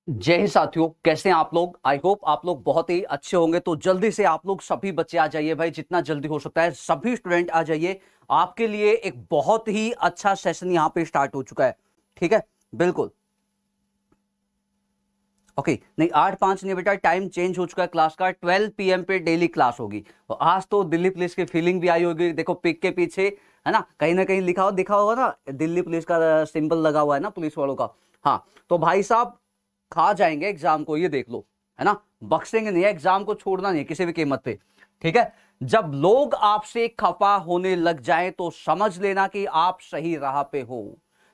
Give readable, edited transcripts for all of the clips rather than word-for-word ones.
जय हिंद साथियों, कैसे हैं आप लोग। आई होप आप लोग बहुत ही अच्छे होंगे। तो जल्दी से आप लोग सभी बच्चे आ जाइए भाई, जितना जल्दी हो सकता है सभी स्टूडेंट आ जाइए। आपके लिए एक बहुत ही अच्छा सेशन यहाँ पे स्टार्ट हो चुका है। ठीक है, बिल्कुल। ओके, नहीं 8:05 नहीं बेटा, टाइम चेंज हो चुका है क्लास का। 12 PM पे डेली क्लास होगी। और आज तो दिल्ली पुलिस की फीलिंग भी आई होगी। देखो पिक के पीछे है ना कहीं लिखा हो दिखा होगा ना, दिल्ली पुलिस का सिंबल लगा हुआ है ना, पुलिस वालों का। हाँ, तो भाई साहब खा जाएंगे एग्जाम को, ये देख लो, है ना। बख्शेंगे नहीं, एग्जाम को छोड़ना नहीं किसी भी कीमत पे। ठीक है, जब लोग आपसे खफा होने लग जाएं तो समझ लेना कि आप सही राह पे हो।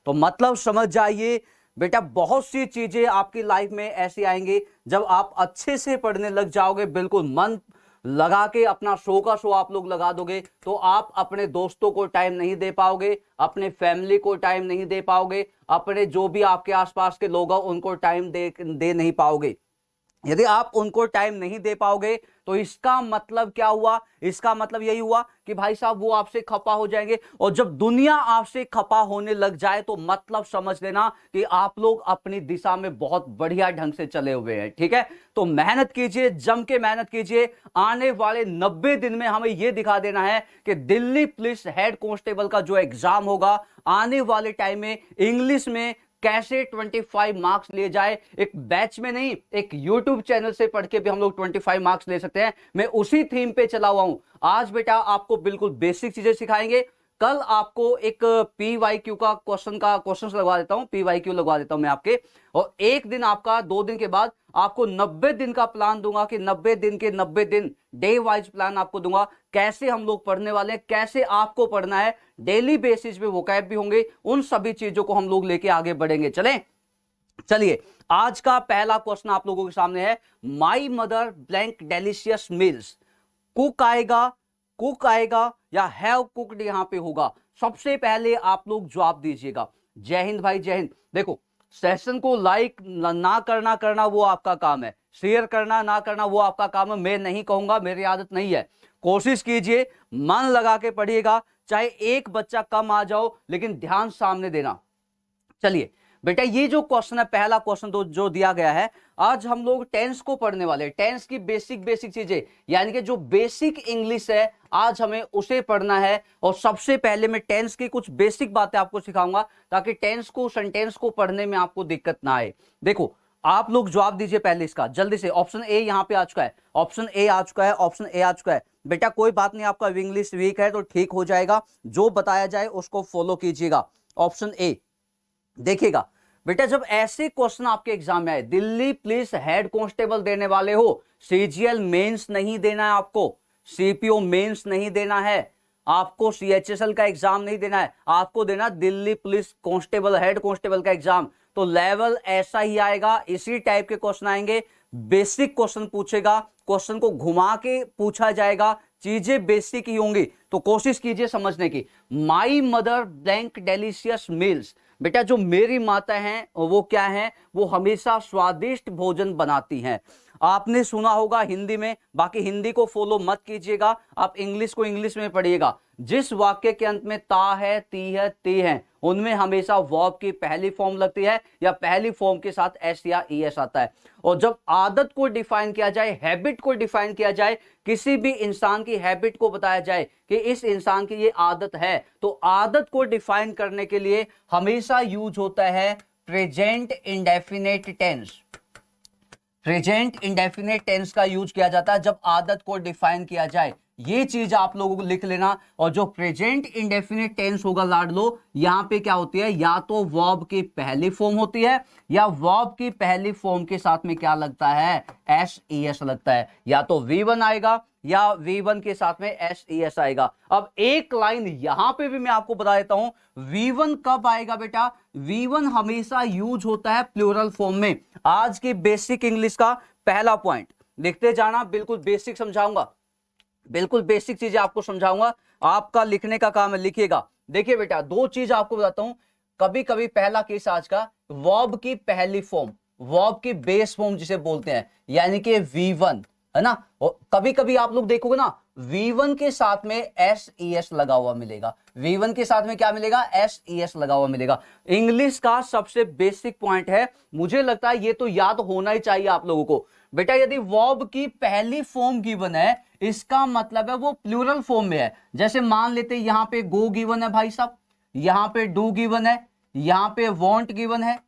तो मतलब समझ जाइए बेटा, बहुत सी चीजें आपकी लाइफ में ऐसी आएंगी जब आप अच्छे से पढ़ने लग जाओगे, बिल्कुल मन लगा के अपना शो का शो आप लोग लगा दोगे, तो आप अपने दोस्तों को टाइम नहीं दे पाओगे, अपने फैमिली को टाइम नहीं दे पाओगे, अपने जो भी आपके आसपास के लोग हैं उनको टाइम दे नहीं पाओगे। यदि आप उनको टाइम नहीं दे पाओगे तो इसका मतलब क्या हुआ, इसका मतलब यही हुआ कि भाई साहब वो आपसे खपा हो जाएंगे। और जब दुनिया आपसे खपा होने लग जाए तो मतलब समझ लेना कि आप लोग अपनी दिशा में बहुत बढ़िया ढंग से चले हुए हैं। ठीक है, तो मेहनत कीजिए, जम के मेहनत कीजिए। आने वाले 90 दिन में हमें यह दिखा देना है कि दिल्ली पुलिस हेड कांस्टेबल का जो एग्जाम होगा आने वाले टाइम में इंग्लिश में कैसे 25 मार्क्स लिए जाए। एक बैच में नहीं, एक यूट्यूब चैनल से पढ़ के भी हम लोग 25 मार्क्स ले सकते हैं। मैं उसी थीम पे चला हुआ हूं। आज बेटा आपको बिल्कुल बेसिक चीजें सिखाएंगे। कल आपको एक PYQ का क्वेश्चन लगवा देता हूं, PYQ लगवा देता हूं मैं आपके। और एक दिन आपका, 2 दिन के बाद आपको 90 दिन का प्लान दूंगा कि 90 दिन के 90 दिन डे वाइज प्लान आपको दूंगा। कैसे हम लोग पढ़ने वाले हैं, कैसे आपको पढ़ना है, डेली बेसिस पे वोकैब भी होंगे। उन सभी चीजों को हम लोग लेके आगे बढ़ेंगे। चलिए, आज का पहला क्वेश्चन आप लोगों के सामने है। My mother blank delicious meals. Cook आएगा, कुक आएगा या हैव कुक्ड यहां पे होगा। सबसे पहले आप लोग जवाब दीजिएगा। जय हिंद भाई, जय हिंद। देखो, सेशन को लाइक ना करना करना वो आपका काम है, शेयर करना ना करना वो आपका काम है। मैं नहीं कहूंगा, मेरी आदत नहीं है। कोशिश कीजिए, मन लगा के पढ़िएगा, चाहे एक बच्चा कम आ जाओ लेकिन ध्यान सामने देना। चलिए बेटा, ये जो क्वेश्चन है, पहला क्वेश्चन तो जो दिया गया है, आज हम लोग टेंस को पढ़ने वाले हैं। टेंस की बेसिक बेसिक चीजें, यानी कि जो बेसिक इंग्लिश है आज हमें उसे पढ़ना है। और सबसे पहले मैं टेंस की कुछ बेसिक बातें आपको सिखाऊंगा ताकि टेंस को, सेंटेंस को पढ़ने में आपको दिक्कत ना आए। देखो, आप लोग जवाब दीजिए पहले इसका जल्दी से। ऑप्शन ए यहां पे आ चुका है, ऑप्शन ए आ चुका है, ऑप्शन ए आ चुका है। बेटा कोई बात नहीं, आपका इंग्लिश वीक है तो ठीक हो जाएगा, जो बताया जाए उसको फॉलो कीजिएगा। ऑप्शन ए देखिएगा बेटा, जब ऐसे क्वेश्चन आपके एग्जाम में आए, दिल्ली पुलिस हेड कांस्टेबल देने वाले हो, CGL मेंस नहीं देना है आपको, CPO मेंस नहीं देना है आपको, CHSL का एग्जाम नहीं देना है आपको, देना Delhi police constable head constable का एग्जाम। तो लेवल ऐसा ही आएगा, इसी टाइप के क्वेश्चन आएंगे। बेसिक क्वेश्चन पूछेगा, क्वेश्चन को घुमा के पूछा जाएगा, चीजें बेसिक ही होंगी। तो कोशिश कीजिए समझने की। My mother blank delicious meals. बेटा जो मेरी माता हैं वो क्या है, वो हमेशा स्वादिष्ट भोजन बनाती हैं। आपने सुना होगा हिंदी में, बाकी हिंदी को फॉलो मत कीजिएगा, आप इंग्लिश को इंग्लिश में पढ़िएगा। जिस वाक्य के अंत में ता है, ती है, ते है, उनमें हमेशा वर्ब की पहली फॉर्म लगती है या पहली फॉर्म के साथ एस या ईएस आता है। और जब आदत को डिफाइन किया जाए, हैबिट को डिफाइन किया जाए, किसी भी इंसान की हैबिट को बताया जाए कि इस इंसान की ये आदत है, तो आदत को डिफाइन करने के लिए हमेशा यूज होता है present indefinite tense. Present indefinite tense का यूज किया जाता है जब आदत को डिफाइन किया जाए। ये चीज आप लोगों को लिख लेना। और जो प्रेजेंट इंडेफिनेट टेंस होगा लाडलो, यहां पे क्या होती है, या तो वर्ब की पहली फॉर्म होती है या वर्ब की पहली फॉर्म के साथ में क्या लगता है, एस लगता है। या तो V1 आएगा या V1 के साथ में SES आएगा। अब एक लाइन यहां पे भी मैं आपको बता देता हूं, V1 कब आएगा बेटा, V1 हमेशा यूज होता है प्लूरल फॉर्म में। आज की बेसिक इंग्लिश का पहला पॉइंट लिखते जाना, बिल्कुल बेसिक समझाऊंगा, बिल्कुल बेसिक चीजें आपको समझाऊंगा, आपका लिखने का काम है, लिखिएगा। देखिए बेटा, दो चीज आपको बताता हूं। कभी कभी पहला केस आज का, वर्ब की पहली फॉर्म, वर्ब की बेस फॉर्म जिसे बोलते हैं, यानी कि V1, है ना। कभी कभी आप लोग देखोगे ना, V1 के साथ में SES लगा हुआ मिलेगा, V1 के साथ में क्या मिलेगा, SES लगा हुआ मिलेगा। इंग्लिश का सबसे बेसिक पॉइंट है, मुझे लगता है ये तो याद होना ही चाहिए आप लोगों को। बेटा यदि वर्ब की पहली फॉर्म गिवन है, इसका मतलब है वो प्लूरल फॉर्म में है। जैसे मान लेते हैं यहां पे गो गिवन है भाई साहब, यहां पे डू गिवन है, यहां पे वांट गिवन है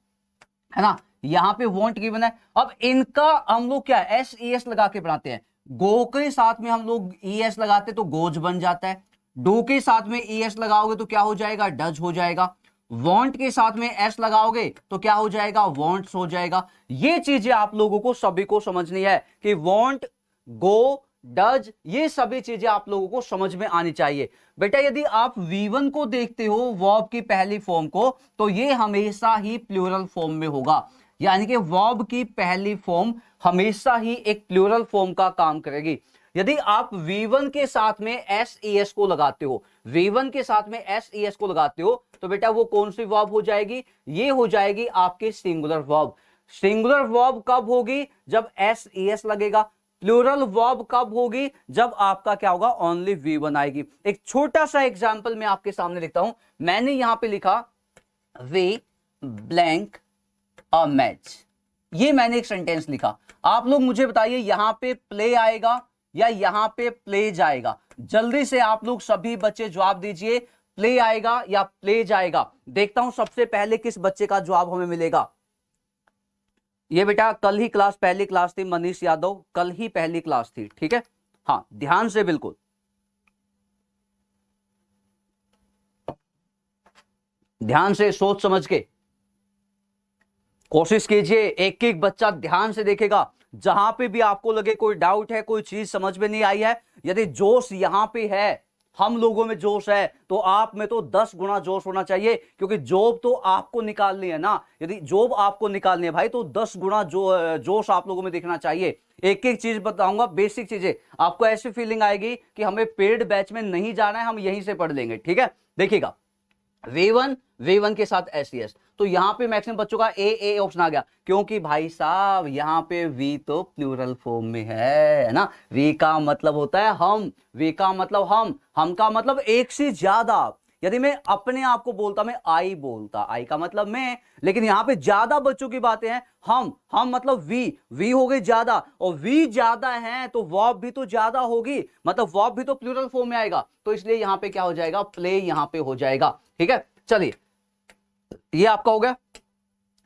ना, यहां पे वांट गिवन है। अब इनका हम लोग क्या SES लगा के बनाते हैं। गो के साथ में हम लोग ES लगाते तो गोज बन जाता है, डू के साथ में ES लगाओगे तो क्या हो जाएगा, डज हो जाएगा, वांट के साथ में S लगाओगे तो क्या हो जाएगा, वांट्स हो जाएगा। ये चीजें आप लोगों को सभी को समझनी है कि वांट, गो, डज, ये सभी चीजें आप लोगों को समझ में आनी चाहिए। बेटा यदि आप V1 को देखते हो, वर्ब की पहली फॉर्म को, तो ये हमेशा ही प्लूरल फॉर्म में होगा, यानी कि वर्ब की पहली फॉर्म हमेशा ही एक प्लूरल फॉर्म का काम करेगी। यदि आप V1 के साथ में SES को लगाते हो, V1 के साथ में SES को लगाते हो, तो बेटा वो कौन सी वर्ब हो जाएगी, ये हो जाएगी आपकी सिंगुलर वर्ब। सिंगुलर वर्ब कब होगी, जब SES लगेगा। प्लूरल वर्ब कब होगी, जब आपका क्या होगा, ओनली V1 आएगी। एक छोटा सा एग्जांपल मैं आपके सामने लिखता हूं। मैंने यहां पे लिखा वे ब्लैंक अ मैच, ये मैंने एक सेंटेंस लिखा। आप लोग मुझे बताइए यहां पे प्ले आएगा या यहां पे प्ले जाएगा। जल्दी से आप लोग सभी बच्चे जवाब दीजिए, प्ले आएगा या प्ले जाएगा। देखता हूं सबसे पहले किस बच्चे का जवाब हमें मिलेगा। ये बेटा कल ही क्लास, पहली क्लास थी, मनीष यादव, कल ही पहली क्लास थी, ठीक है। हाँ ध्यान से, बिल्कुल ध्यान से सोच समझ के कोशिश कीजिए, एक एक बच्चा ध्यान से देखेगा। जहां पे भी आपको लगे कोई डाउट है, कोई चीज समझ में नहीं आई है, यदि जोश यहां पे है, हम लोगों में जोश है, तो आप में तो 10 गुना जोश होना चाहिए, क्योंकि जॉब तो आपको निकालनी है ना। यदि जॉब आपको निकालनी है भाई, तो 10 गुना जोश आप लोगों में दिखना चाहिए। एक एक चीज बताऊंगा, बेसिक चीजें, आपको ऐसी फीलिंग आएगी कि हमें पेड बैच में नहीं जाना है, हम यहीं से पढ़ लेंगे, ठीक है। देखिएगा, V1 के साथ SES, तो यहां पे मैक्सिमम बच्चों का ए ऑप्शन आ गया, क्योंकि भाई साहब यहां पे V तो प्लूरल फॉर्म में है ना। V का मतलब होता है हम, V का मतलब हम का मतलब एक से ज्यादा। यदि मैं अपने आप को बोलता, मैं आई बोलता, आई का मतलब मैं, लेकिन यहां पे ज्यादा बच्चों की बातें हैं। हम मतलब V हो गई ज्यादा, और V ज्यादा है तो वर्ब भी तो ज्यादा होगी, मतलब वर्ब भी तो प्लूरल फॉर्म में आएगा, तो इसलिए यहां पे क्या हो जाएगा, प्ले यहां पे हो जाएगा, ठीक है। चलिए ये आपका हो गया,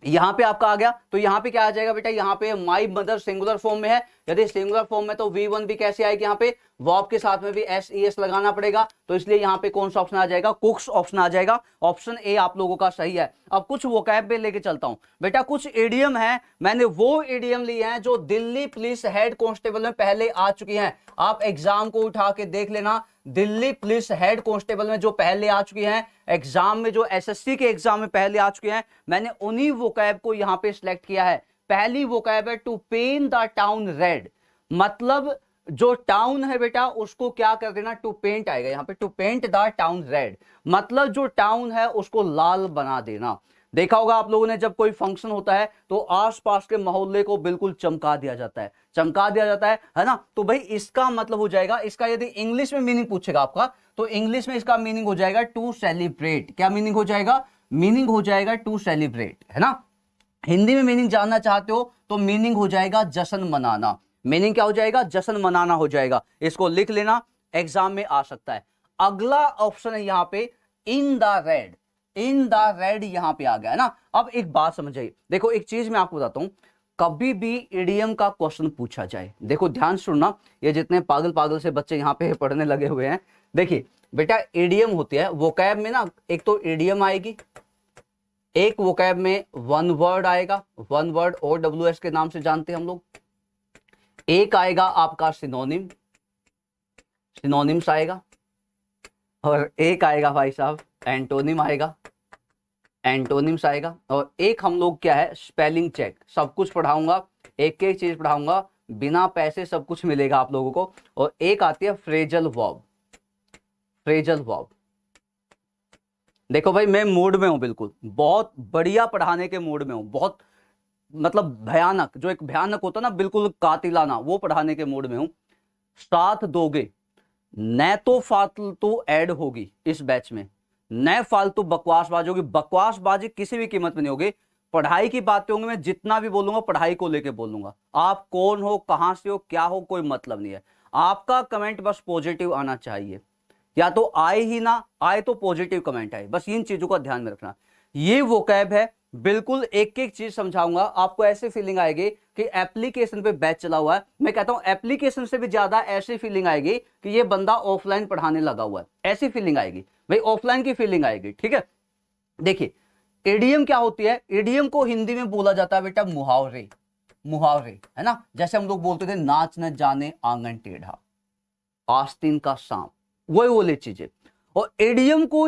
यहां पे आपका आ गया, तो यहां पे क्या आ जाएगा बेटा, यहां पे माई मदर सिंगुलर फॉर्म में है। यदि सिंगुलर फॉर्म में तो V1 भी कैसे आएगी, यहां पे वर्ब के साथ में भी SES लगाना पड़ेगा, तो इसलिए यहां पे कौन सा ऑप्शन आ जाएगा, कुक्स ऑप्शन आ जाएगा। ऑप्शन ए आप लोगों का सही है। अब कुछ वोकैब में लेके चलता हूं बेटा, कुछ इडियम है, मैंने वो इडियम लिए हैं जो दिल्ली पुलिस हेड कांस्टेबल में पहले आ चुकी हैं। आप एग्जाम को उठा के देख लेना, दिल्ली पुलिस हेड कांस्टेबल में जो पहले आ चुकी हैं, एग्जाम में जो SSC के एग्जाम में पहले आ चुके हैं, मैंने उन्हीं वोकैब को यहां पे सिलेक्ट किया है। पहली वोकैब है to paint the town red, मतलब जो टाउन है बेटा उसको क्या कर देना, टू पेंट आएगा यहां पे, to paint the town red, मतलब जो टाउन है उसको लाल बना देना। देखा होगा आप लोगों ने, जब कोई फंक्शन होता है तो आसपास के मोहल्ले को बिल्कुल चमका दिया जाता है, चमका दिया जाता है ना। तो भाई इसका मतलब हो जाएगा, इसका यदि इंग्लिश में मीनिंग पूछेगा आपका, तो इंग्लिश में इसका मीनिंग हो जाएगा टू सेलिब्रेट। क्या मीनिंग हो जाएगा, मीनिंग हो जाएगा टू सेलिब्रेट, है ना। हिंदी में मीनिंग जानना चाहते हो तो मीनिंग हो जाएगा जश्न मनाना। मीनिंग क्या हो जाएगा, जश्न मनाना हो जाएगा। इसको लिख लेना, एग्जाम में आ सकता है। अगला ऑप्शन है यहां पे in the red, in the red यहां पे आ गया है ना। अब एक बात समझिए, देखो एक चीज मैं आपको बताता हूं, कभी भी इडियम का क्वेश्चन पूछा जाए, देखो ध्यान से सुनना, ये जितने पागल पागल से बच्चे यहां पे पढ़ने लगे हुए हैं, देखिए बेटा इडियम होती है वोकैब में ना, एक तो इडियम आएगी, एक वोकैब में वन वर्ड आएगा, वन वर्ड OWS के नाम से जानते हैं हम लोग, एक आएगा आपका सिनोनिम, सिनोनिम्स आएगा, और एक आएगा भाई साहब एंटोनिम आएगा, एंटोनिम्स आएगा, और एक हम लोग क्या है स्पेलिंग चेक। सब कुछ पढ़ाऊंगा, एक एक चीज पढ़ाऊंगा, बिना पैसे सब कुछ मिलेगा आप लोगों को। और एक आती है फ्रेजल वर्ब, फ्रेजल वर्ब। देखो भाई मैं मूड में हूं, बिल्कुल बहुत बढ़िया पढ़ाने के मूड में हूं, बहुत मतलब भयानक, जो एक भयानक होता ना बिल्कुल कातिलाना, वो पढ़ाने के मूड में हूं। साथ दोगे, न तो फालतू ऐड होगी इस बैच में, न फालतू बकवासबाजी होगी। बकवासबाजी किसी भी कीमत में नहीं होगी। पढ़ाई की बातें होंगी, मैं जितना भी बोलूंगा पढ़ाई को लेके बोलूंगा। आप कौन हो, कहां से हो, क्या हो, कोई मतलब नहीं है। आपका कमेंट बस पॉजिटिव आना चाहिए, या तो आए ही ना आए तो पॉजिटिव कमेंट आए, बस इन चीजों का ध्यान में रखना। ये वोकैब है, बिल्कुल एक एक चीज समझाऊंगा आपको। ऐसे फीलिंग आएगी कि एप्लीकेशन पे बैच चला हुआ है। मैं कहता हूं एप्लीकेशन से भी ज्यादा ऐसी फीलिंग आएगी कि ये बंदा ऑफलाइन पढ़ाने लगा हुआ है, ऐसी फीलिंग आएगी भाई, ऑफलाइन की फीलिंग आएगी। ठीक है, देखिए एडीएम क्या होती है। एडीएम को हिंदी में बोला जाता है बेटा मुहावरे, मुहावरे है ना। जैसे हम लोग बोलते थे नाच न जाने आंगन टेढ़ा, आस्तीन का सांप, वही वाली चीजें। और एडीएम को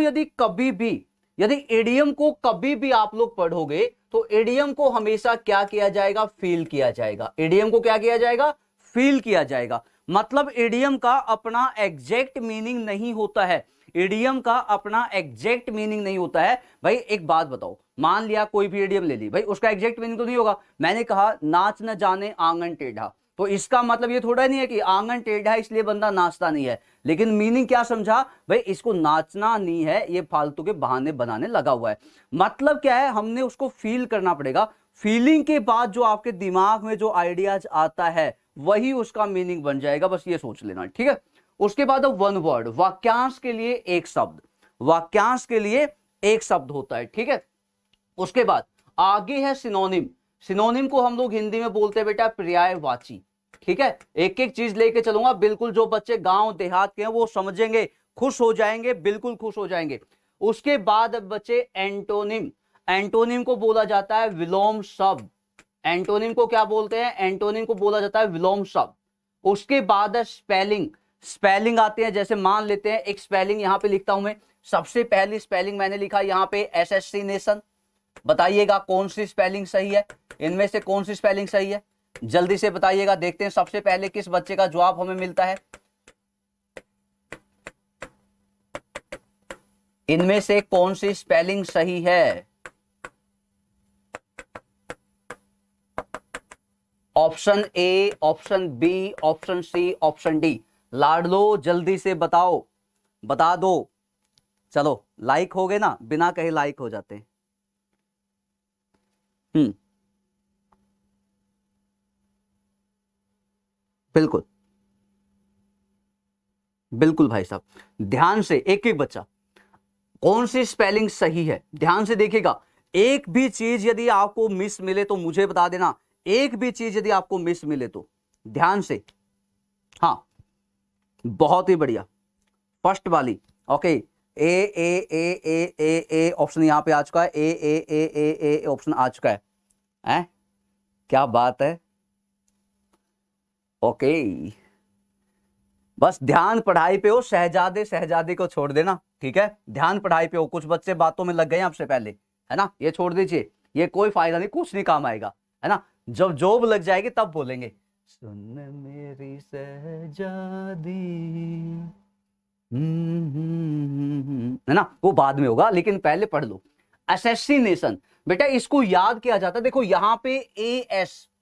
यदि एडीएम को कभी भी आप लोग पढ़ोगे तो एडीएम को हमेशा क्या किया जाएगा, फील किया जाएगा। एडीएम को क्या किया जाएगा, फील किया जाएगा। मतलब एडीएम का अपना एग्जैक्ट मीनिंग नहीं होता है, एडीएम का अपना एग्जैक्ट मीनिंग नहीं होता है। भाई एक बात बताओ, मान लिया कोई भी एडीएम ले ली, भाई उसका एग्जैक्ट मीनिंग तो नहीं होगा। मैंने कहा नाच न जाने आंगन टेढ़ा, तो इसका मतलब ये थोड़ा नहीं है कि आंगन टेढ़ा है इसलिए बंदा नाचता नहीं है। लेकिन मीनिंग क्या समझा भाई, इसको नाचना नहीं है, ये फालतू के बहाने बनाने लगा हुआ है। मतलब क्या है, हमने उसको फील करना पड़ेगा। फीलिंग के बाद जो आपके दिमाग में जो आइडियाज आता है वही उसका मीनिंग बन जाएगा, बस ये सोच लेना। ठीक है, उसके बाद वन वर्ड, वाक्यांश के लिए एक शब्द, वाक्यांश के लिए एक शब्द होता है। ठीक है, उसके बाद आगे है सिनोनिम। सिनोनिम को हम लोग हिंदी में बोलते हैं बेटा पर्यायवाची। ठीक है, एक एक चीज लेके चलूंगा, बिल्कुल जो बच्चे गांव देहात के हैं वो समझेंगे, खुश हो जाएंगे, बिल्कुल खुश हो जाएंगे। उसके बाद बच्चे एंटोनिम। एंटोनिम को बोला जाता है विलोम शब्द। एंटोनिम को क्या बोलते हैं, एंटोनिम को बोला जाता है विलोम शब्द। उसके बाद है स्पेलिंग। स्पेलिंग आते हैं, जैसे मान लेते हैं एक स्पेलिंग यहां पे लिखता हूं मैं। सबसे पहली स्पेलिंग मैंने लिखा यहां पे एसएससी नेशन। बताइएगा कौन सी स्पेलिंग सही है, इनमें से कौन सी स्पेलिंग सही है, जल्दी से बताइएगा। देखते हैं सबसे पहले किस बच्चे का जवाब हमें मिलता है। इनमें से कौन सी स्पेलिंग सही है। Option A, option B, option C, option D. लाडलो जल्दी से बताओ, बता दो। चलो लाइक हो गए ना, बिना कहे लाइक हो जाते हैं। बिल्कुल बिल्कुल भाई साहब, ध्यान से एक एक बच्चा कौन सी स्पेलिंग सही है ध्यान से देखिएगा। एक भी चीज यदि आपको मिस मिले तो मुझे बता देना, एक भी चीज यदि आपको मिस मिले तो ध्यान से। हाँ बहुत ही बढ़िया, फर्स्ट वाली okay. A A A A A A option यहां पे आ चुका है, ए ए ए ए ए ऑप्शन आ चुका है, क्या बात है। ओके बस ध्यान पढ़ाई पे हो, शहजादे शहजादी को छोड़ देना। ठीक है, ध्यान पढ़ाई पे हो। कुछ बच्चे बातों में लग गए आपसे पहले, है ना, ये छोड़ दीजिए, ये कोई फायदा नहीं, कुछ नहीं काम आएगा, है ना। जब जॉब लग जाएगी तब बोलेंगे सुन मेरी शहजादी, है ना, वो बाद में होगा, लेकिन पहले पढ़ लो। असैसिनेशन बेटा इसको याद किया जाता है। देखो यहां पे ए एस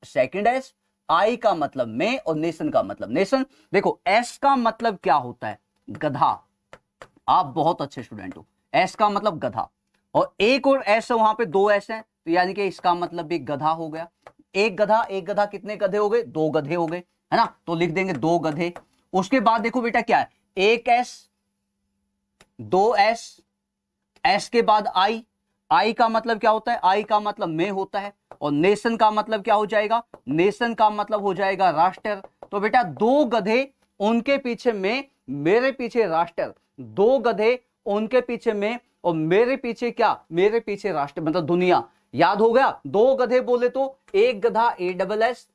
सेकंड एस, आई का मतलब में और नेशन का मतलब नेशन। देखो एस का मतलब क्या होता है, गधा। आप बहुत अच्छे स्टूडेंट हो, एस का मतलब गधा, और एक और एस वहां पे दो एस हैं, तो यानी कि इसका मतलब भी गधा हो गया। एक गधा कितने गधे हो गए, दो गधे हो गए, है ना, तो लिख देंगे दो गधे। उसके बाद देखो बेटा क्या है, एक एस, दो एस, एस के बाद आई। आई का मतलब क्या होता है, आई का मतलब में होता है, और नेशन का मतलब क्या हो जाएगा, नेशन का मतलब हो जाएगा राष्ट्र। तो बेटा दो गधे उनके पीछे में, मेरे पीछे राष्ट्र, दो गधे उनके पीछे में और मेरे पीछे क्या, मेरे पीछे राष्ट्र मतलब दुनिया। याद हो गया, दो गधे बोले तो एक गधा ए डबल एस,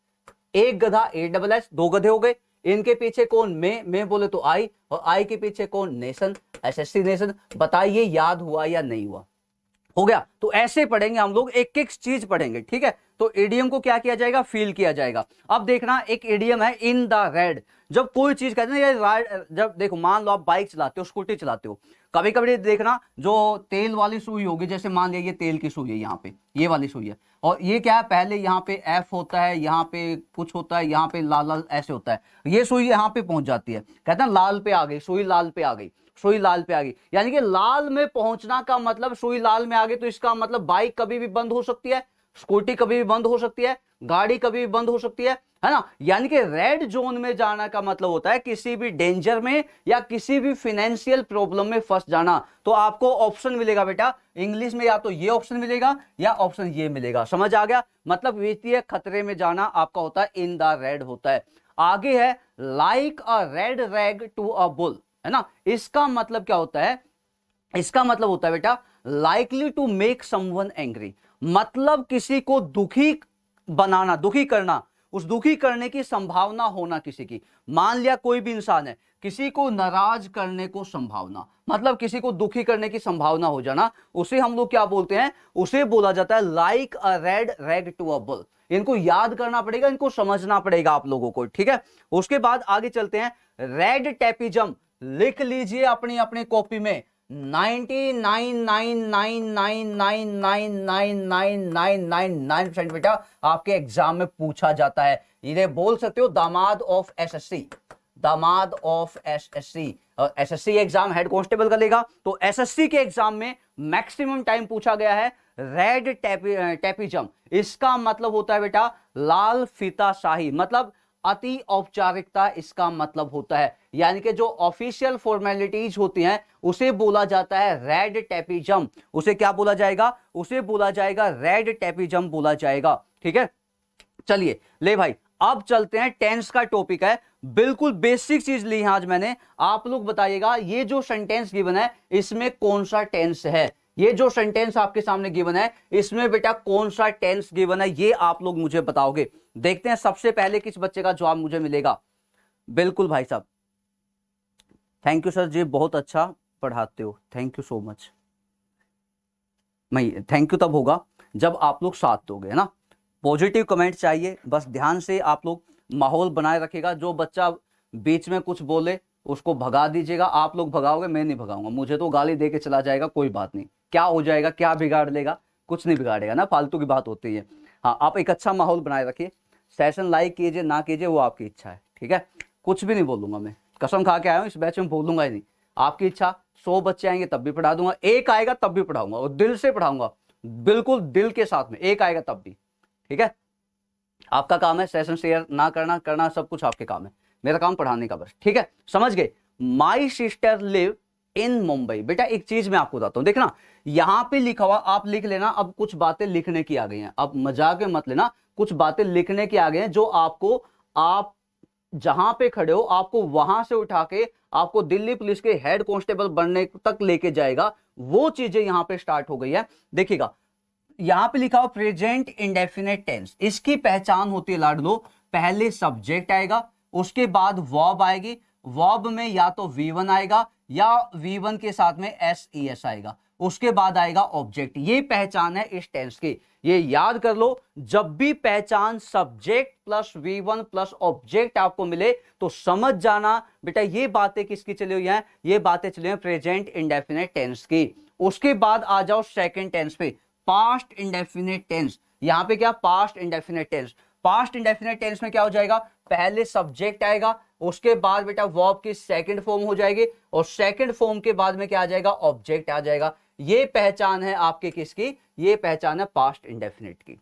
एक गधा ए डबल एस, दो गधे हो गए। इनके पीछे कौन, मैं बोले तो आई, और आई के पीछे कौन, नेशन, एसएससी नेशन। बताइए याद हुआ या नहीं हुआ, हो गया। तो ऐसे पढ़ेंगे हम लोग, एक एक चीज पढ़ेंगे, ठीक है। तो इडियम को क्या किया जाएगा, फील किया जाएगा। अब देखना, एक इडियम है इन द रेड। जब कोई चीज कहते हैं ये, जब देखो मान लो आप बाइक चलाते हो, स्कूटी चलाते हो, कभी कभी देखना जो तेल वाली सुई होगी, जैसे मान लिया ये तेल की सुई है, यहाँ पे ये वाली सुई है, और ये क्या है, पहले यहाँ पे एफ होता है, यहाँ पे कुछ होता है, यहाँ पे लाल लाल ऐसे होता है, ये सुई यहाँ पे पहुंच जाती है, कहते हैं लाल पे आ गई, सुई लाल पे आ गई, सुई लाल पे आ गई। यानी कि लाल में पहुंचना का मतलब सुई लाल में आ गई, तो इसका मतलब बाइक कभी भी बंद हो सकती है, स्कूटी कभी भी बंद हो सकती है, गाड़ी कभी भी बंद हो सकती है ना। यानी कि रेड जोन में जाना का मतलब होता है किसी भी डेंजर में या किसी भी फाइनेंशियल प्रॉब्लम में फंस जाना। तो आपको ऑप्शन मिलेगा बेटा इंग्लिश में, या तो ये ऑप्शन मिलेगा या ऑप्शन ये मिलेगा, समझ आ गया। मतलब वित्तीय खतरे में जाना आपका होता है इन द रेड होता है। आगे है like a red rag to a bull, है ना। इसका मतलब क्या होता है, इसका मतलब होता है बेटा likely to make someone angry, मतलब किसी को दुखी बनाना, दुखी करना, उस दुखी करने की संभावना होना किसी की। मान लिया कोई भी इंसान है, किसी को नाराज करने को संभावना, मतलब किसी को दुखी करने की संभावना हो जाना, उसे हम लोग क्या बोलते हैं, उसे बोला जाता है like a red rag to a bull. इनको याद करना पड़ेगा, इनको समझना पड़ेगा आप लोगों को, ठीक है। उसके बाद आगे चलते हैं, रेड टैपिज्म लिख लीजिए अपनी अपनी कॉपी में, 99,999,999,999% बेटा आपके एग्जाम में पूछा जाता है। इन्हें बोल सकते हो दामाद ऑफ एसएससी, दामाद of SSC. SSC exam head constable का लेगा, तो एसएससी के एग्जाम में मैक्सिमम टाइम पूछा गया है रेड टैपिज्म। इसका मतलब होता है बेटा लाल फीताशाही, मतलब अति औपचारिकता इसका मतलब होता है। यानी कि जो ऑफिशियल फॉर्मेलिटीज होती हैं उसे बोला जाता है रेड टैपिज्म। उसे क्या बोला जाएगा, उसे बोला जाएगा रेड टैपिज्म बोला जाएगा, ठीक है। चलिए ले भाई, अब चलते हैं, टेंस का टॉपिक है, बिल्कुल बेसिक चीज ली है आज मैंने। आप लोग बताइएगा ये जो सेंटेंस गिवन है इसमें कौन सा टेंस है, ये जो सेंटेंस आपके सामने गिवन है इसमें बेटा कौन सा टेंस गिवन है, ये आप लोग मुझे बताओगे। देखते हैं सबसे पहले किस बच्चे का जवाब मुझे मिलेगा। बिल्कुल भाई साहब, थैंक यू सर जी, बहुत अच्छा पढ़ाते हो, थैंक यू सो मच। मैं थैंक यू तब होगा जब आप लोग साथ दोगे, है ना। पॉजिटिव कमेंट चाहिए, बस ध्यान से आप लोग माहौल बनाए रखेगा। जो बच्चा बीच में कुछ बोले उसको भगा दीजिएगा, आप लोग भगाओगे, मैं नहीं भगाऊंगा, मुझे तो गाली दे के चला जाएगा, कोई बात नहीं, क्या हो जाएगा, क्या बिगाड़ लेगा, कुछ नहीं बिगाड़ेगा ना, फालतू की बात होती है। हाँ, आप एक अच्छा माहौल बनाए रखिए, सेशन लाइक कीजिए ना कीजिए वो आपकी इच्छा है, ठीक है। कुछ भी नहीं बोलूंगा, मैं कसम खा के आया हूँ, इस बैच में बोलूंगा ही नहीं, आपकी इच्छा। 100 बच्चे आएंगे तब भी पढ़ा दूंगा, एक आएगा तब भी पढ़ाऊंगा, और दिल से पढ़ाऊंगा, बिल्कुल दिल के साथ में, एक आएगा तब भी, ठीक है। आपका काम है सेशन शेयर ना करना, करना सब कुछ आपके काम है, मेरा काम पढ़ाने का बस, ठीक है, समझ गए। My sister live in Mumbai. बेटा एक चीज मैं आपको बताता हूं, देखना यहां पे लिखा हुआ, आप लिख लेना। अब कुछ बातें लिखने की आ गई हैं, अब मजाक में मत लेना, कुछ बातें लिखने की आ गई हैं जो आपको, आप जहां पे खड़े हो आपको वहां से उठा के आपको दिल्ली पुलिस के हेड कांस्टेबल बनने तक लेके जाएगा, वो चीजें यहां पे स्टार्ट हो गई है। देखिएगा यहां पे लिखा हुआ प्रेजेंट इंडेफिनिट टेंस, इसकी पहचान होती है लाडलो, पहले सब्जेक्ट आएगा, उसके बाद वर्ब आएगी, वर्ब में या तो V1 आएगा या V1 के साथ में SES आएगा, उसके बाद आएगा ऑब्जेक्ट। ये पहचान है इस टेंस की, ये याद कर लो। जब भी पहचान subject plus V1 plus object आपको मिले तो समझ जाना बेटा ये बातें किसकी चली हुई हैं, ये बातें चली हुई हैं प्रेजेंट इंडेफिनिट टेंस की। उसके बाद आ जाओ सेकंड टेंस पे, पास्ट इंडेफिनिट टेंस। यहां पे क्या, past indefinite tense. Past indefinite tense में क्या हो जाएगा, पहले सब्जेक्ट आएगा, उसके बाद बेटा वर्ब की सेकंड फॉर्म हो जाएगी, और सेकंड फॉर्म के बाद में क्या आ जाएगा, ऑब्जेक्ट आ जाएगा। ये पहचान है आपके किसकी, ये पहचान है पास्ट इंडेफिनिट की।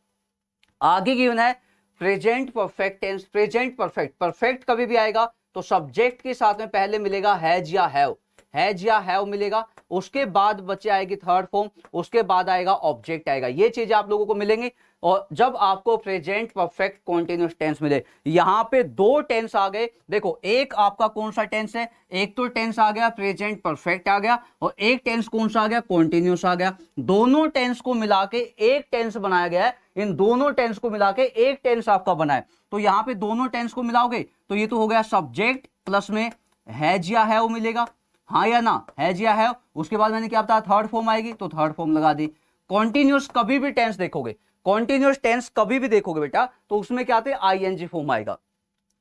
आगे गिवन है present perfect tense. Present perfect, perfect कभी भी आएगा तो सब्जेक्ट के साथ में पहले मिलेगा हैज या हैव, हैज या हैव मिलेगा, उसके बाद बच्चे आएगी थर्ड फॉर्म, उसके बाद आएगा ऑब्जेक्ट आएगा। ये चीजें आप लोगों को मिलेंगी। और जब आपको प्रेजेंट परफेक्ट कॉन्टिन्यूअस टेंस मिले, यहां पे दो टेंस आ गए। देखो एक आपका कौन सा टेंस है, एक तो टेंस आ गया प्रेजेंट परफेक्ट आ गया, और एक टेंस कौन सा आ गया, कॉन्टिन्यूअस आ गया। दोनों टेंस को मिला के एक टेंस बनाया गया है। इन दोनों टेंस को मिला के एक टेंस आपका बना है। तो यहां पे दोनों टेंस को मिलाओगे तो ये तो हो गया सब्जेक्ट प्लस में हैज या हैव मिलेगा, हाँ या ना, हैज या हैव। उसके बाद मैंने क्या बताया, थर्ड फॉर्म आएगी तो थर्ड फॉर्म लगा दी। कॉन्टिन्यूअस कभी भी टेंस देखोगे, कॉन्टिन्यूअस टेंस कभी भी देखोगे बेटा, तो उसमें क्या आते हैं, आईएनजी फॉर्म आएगा।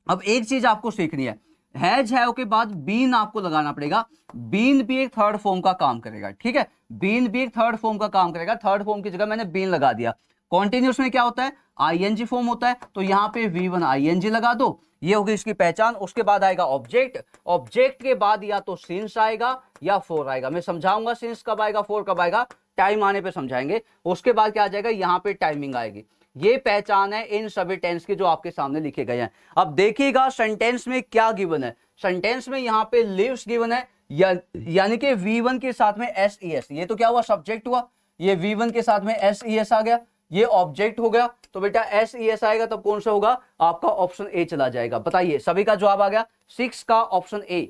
अब एक चीज आपको सीखनी है, हैज हैव के बाद बीन आपको लगाना पड़ेगा। बीन भी एक थर्ड फॉर्म का काम करेगा, ठीक है, बीन भी एक थर्ड फॉर्म का काम करेगा। थर्ड फॉर्म की जगह मैंने बीन लगा दिया। कॉन्टिन्यूअस में क्या होता है, आईएनजी फॉर्म होता है, तो यहां पे V1 आईएनजी लगा दो, ये होगी इसकी पहचान। उसके बाद आएगा ऑब्जेक्ट, ऑब्जेक्ट के बाद या तो सिंस आएगा या फोर आएगा। मैं समझाऊंगा सिंस कब आएगा, फोर कब आएगा, टाइम आने पे समझाएंगे। उसके बाद क्या आ जाएगा, यहाँ पे टाइमिंग आएगी। ये पहचान है इन सभी टेंस की जो आपके सामने लिखे गए हैं। अब देखिएगा सेंटेंस में क्या गिवन है। सेंटेंस में यहाँ पे लिव्स गिवन है, यानी कि V1 के साथ में SES, ये तो क्या हुआ, सब्जेक्ट हुआ। ये V1 के साथ में SES आ गया, ये ऑब्जेक्ट हो गया। तो बेटा SES आएगा तब कौन सा होगा, आपका ऑप्शन ए चला जाएगा। बताइए, सभी का जवाब आ गया, 6 का ऑप्शन ए,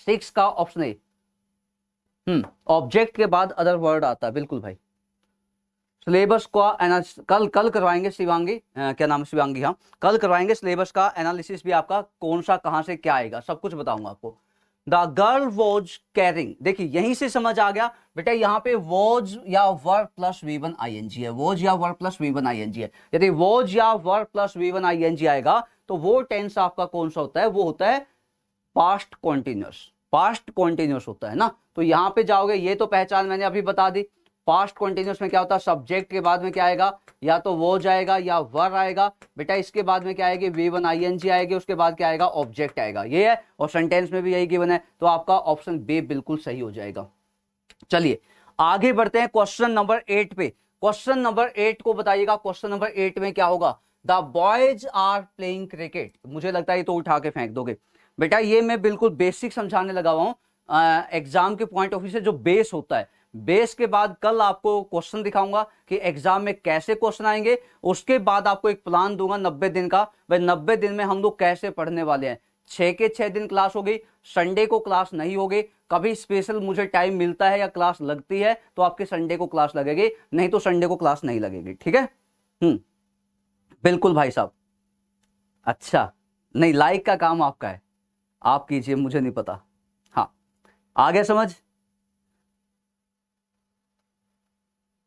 6 का ऑप्शन ए। ऑब्जेक्ट के बाद अदर वर्ड आता है, बिल्कुल भाई। सिलेबस का कल करवाएंगे शिवांगी, क्या नाम है, शिवांगी, हाँ, कल करवाएंगे सिलेबस का एनालिसिस भी आपका, कौन सा कहां से क्या आएगा सब कुछ बताऊंगा आपको। द गर्ल वॉज कैरिंग, देखिए यहीं से समझ आ गया बेटा, यहाँ पे वॉज या वर्ब प्लस V1 आईएनजी है, वॉज या वर्ब प्लस V1 आईएनजी है। यदि वॉज या वर्ब प्लस V1 आईएनजी आएगा तो वो टेंस आपका कौन सा होता है, वो होता है पास्ट कॉन्टिन्यूअस, पास्ट कॉन्टिन्यूअस होता है ना। तो यहाँ पे जाओगे, ये तो पहचान मैंने अभी बता दी। पास्ट कॉन्टिन्यूअस में क्या होता है, सब्जेक्ट के बाद में क्या आएगा, या तो वो जाएगा या वर आएगा बेटा। इसके बाद में क्या आएगी, V1 आईएनजी आएगी, उसके बाद क्या आएगा, ऑब्जेक्ट आएगा, ये है। और सेंटेंस में भी यही गिवन है, तो आपका ऑप्शन बी बिल्कुल सही हो जाएगा। चलिए आगे बढ़ते हैं क्वेश्चन नंबर 8 पे। क्वेश्चन नंबर 8 को बताइएगा, क्वेश्चन नंबर 8 में क्या होगा, the boys are playing cricket. मुझे लगता है ये तो उठा के फेंक दोगे बेटा, ये मैं बिल्कुल बेसिक समझाने लगा हुआ हूं एग्जाम के पॉइंट ऑफ व्यू से, जो बेस होता है। बेस के बाद कल आपको क्वेश्चन दिखाऊंगा कि एग्जाम में कैसे क्वेश्चन आएंगे। उसके बाद आपको एक प्लान दूंगा 90 दिन का, भाई 90 दिन में हम लोग कैसे पढ़ने वाले हैं। 6 के 6 दिन क्लास होगी, संडे को क्लास नहीं होगी। कभी स्पेशल मुझे टाइम मिलता है या क्लास लगती है तो आपके संडे को क्लास लगेगी, नहीं तो संडे को क्लास नहीं लगेगी, ठीक है। बिल्कुल भाई साहब, अच्छा नहीं, लाइक का काम आपका है, आप कीजिए, मुझे नहीं पता। हाँ, आ गया समझ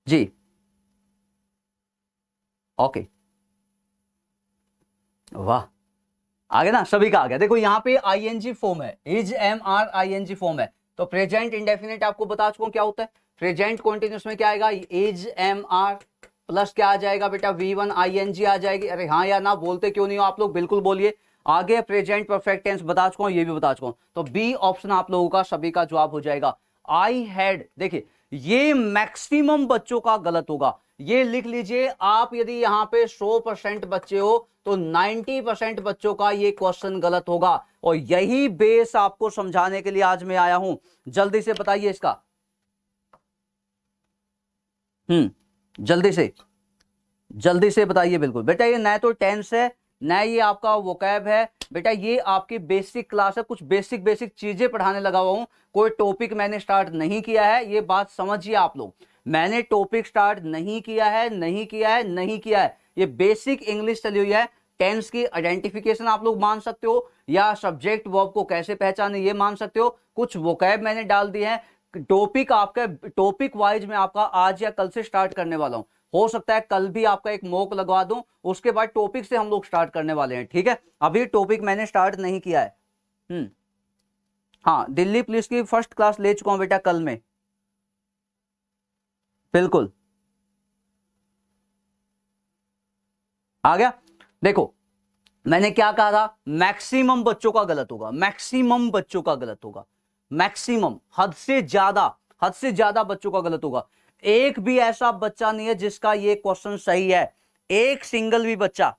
जी, ओके, वाह, आ गया ना, सभी का आ गया। देखो यहाँ पे आईएनजी फॉर्म है, is am are ING form है, तो प्रेजेंट इंडेफिनिट आपको बता चुका हूं क्या होता है। प्रेजेंट कॉन्टिन्यूस में क्या आएगा, इज एम आर प्लस क्या आ जाएगा बेटा, V1 आईएनजी आ जाएगी। अरे हाँ या ना बोलते क्यों नहीं हो आप लोग, बिल्कुल बोलिए। आगे प्रेजेंट परफेक्ट टेंस बता चुका हूं, ये भी बता चुका हूं, तो बी ऑप्शन आप लोगों का सभी का जवाब हो जाएगा। आई हैड, देखिए ये मैक्सिमम बच्चों का गलत होगा, ये लिख लीजिए आप। यदि यहाँ पे 100% बच्चे हो तो 90% बच्चों का ये क्वेश्चन गलत होगा, और यही बेस आपको समझाने के लिए आज मैं आया हूं। जल्दी से बताइए इसका, जल्दी से बताइए। बिल्कुल बेटा, ये न तो टेंस है न ये आपका वोकैब है बेटा, ये आपकी बेसिक क्लास है, कुछ बेसिक चीजें पढ़ाने लगा हुआ हूं। कोई टॉपिक मैंने स्टार्ट नहीं किया है, ये बात समझिए आप लोग। मैंने टॉपिक स्टार्ट नहीं किया है, ये बेसिक इंग्लिश चली हुई है। टेंस की आइडेंटिफिकेशन आप लोग मान सकते हो, या सब्जेक्ट वर्ब को कैसे पहचाने ये मान सकते हो। कुछ वोकैब मैंने डाल दिए हैं। टॉपिक आपका टॉपिक वाइज में आपका आज या कल से स्टार्ट करने वाला हूं। हो सकता है कल भी आपका एक मॉक लगवा दूं, उसके बाद टॉपिक से हम लोग स्टार्ट करने वाले हैं, ठीक है। अभी टॉपिक मैंने स्टार्ट नहीं किया है। हाँ, दिल्ली पुलिस की फर्स्ट क्लास ले चुका हूं बेटा कल में, बिल्कुल आ गया। देखो मैंने क्या कहा था, मैक्सिमम बच्चों का गलत होगा, मैक्सिमम बच्चों का गलत होगा, मैक्सिमम, हद से ज्यादा बच्चों का गलत होगा। एक भी ऐसा बच्चा नहीं है जिसका ये क्वेश्चन सही है, एक सिंगल भी बच्चा।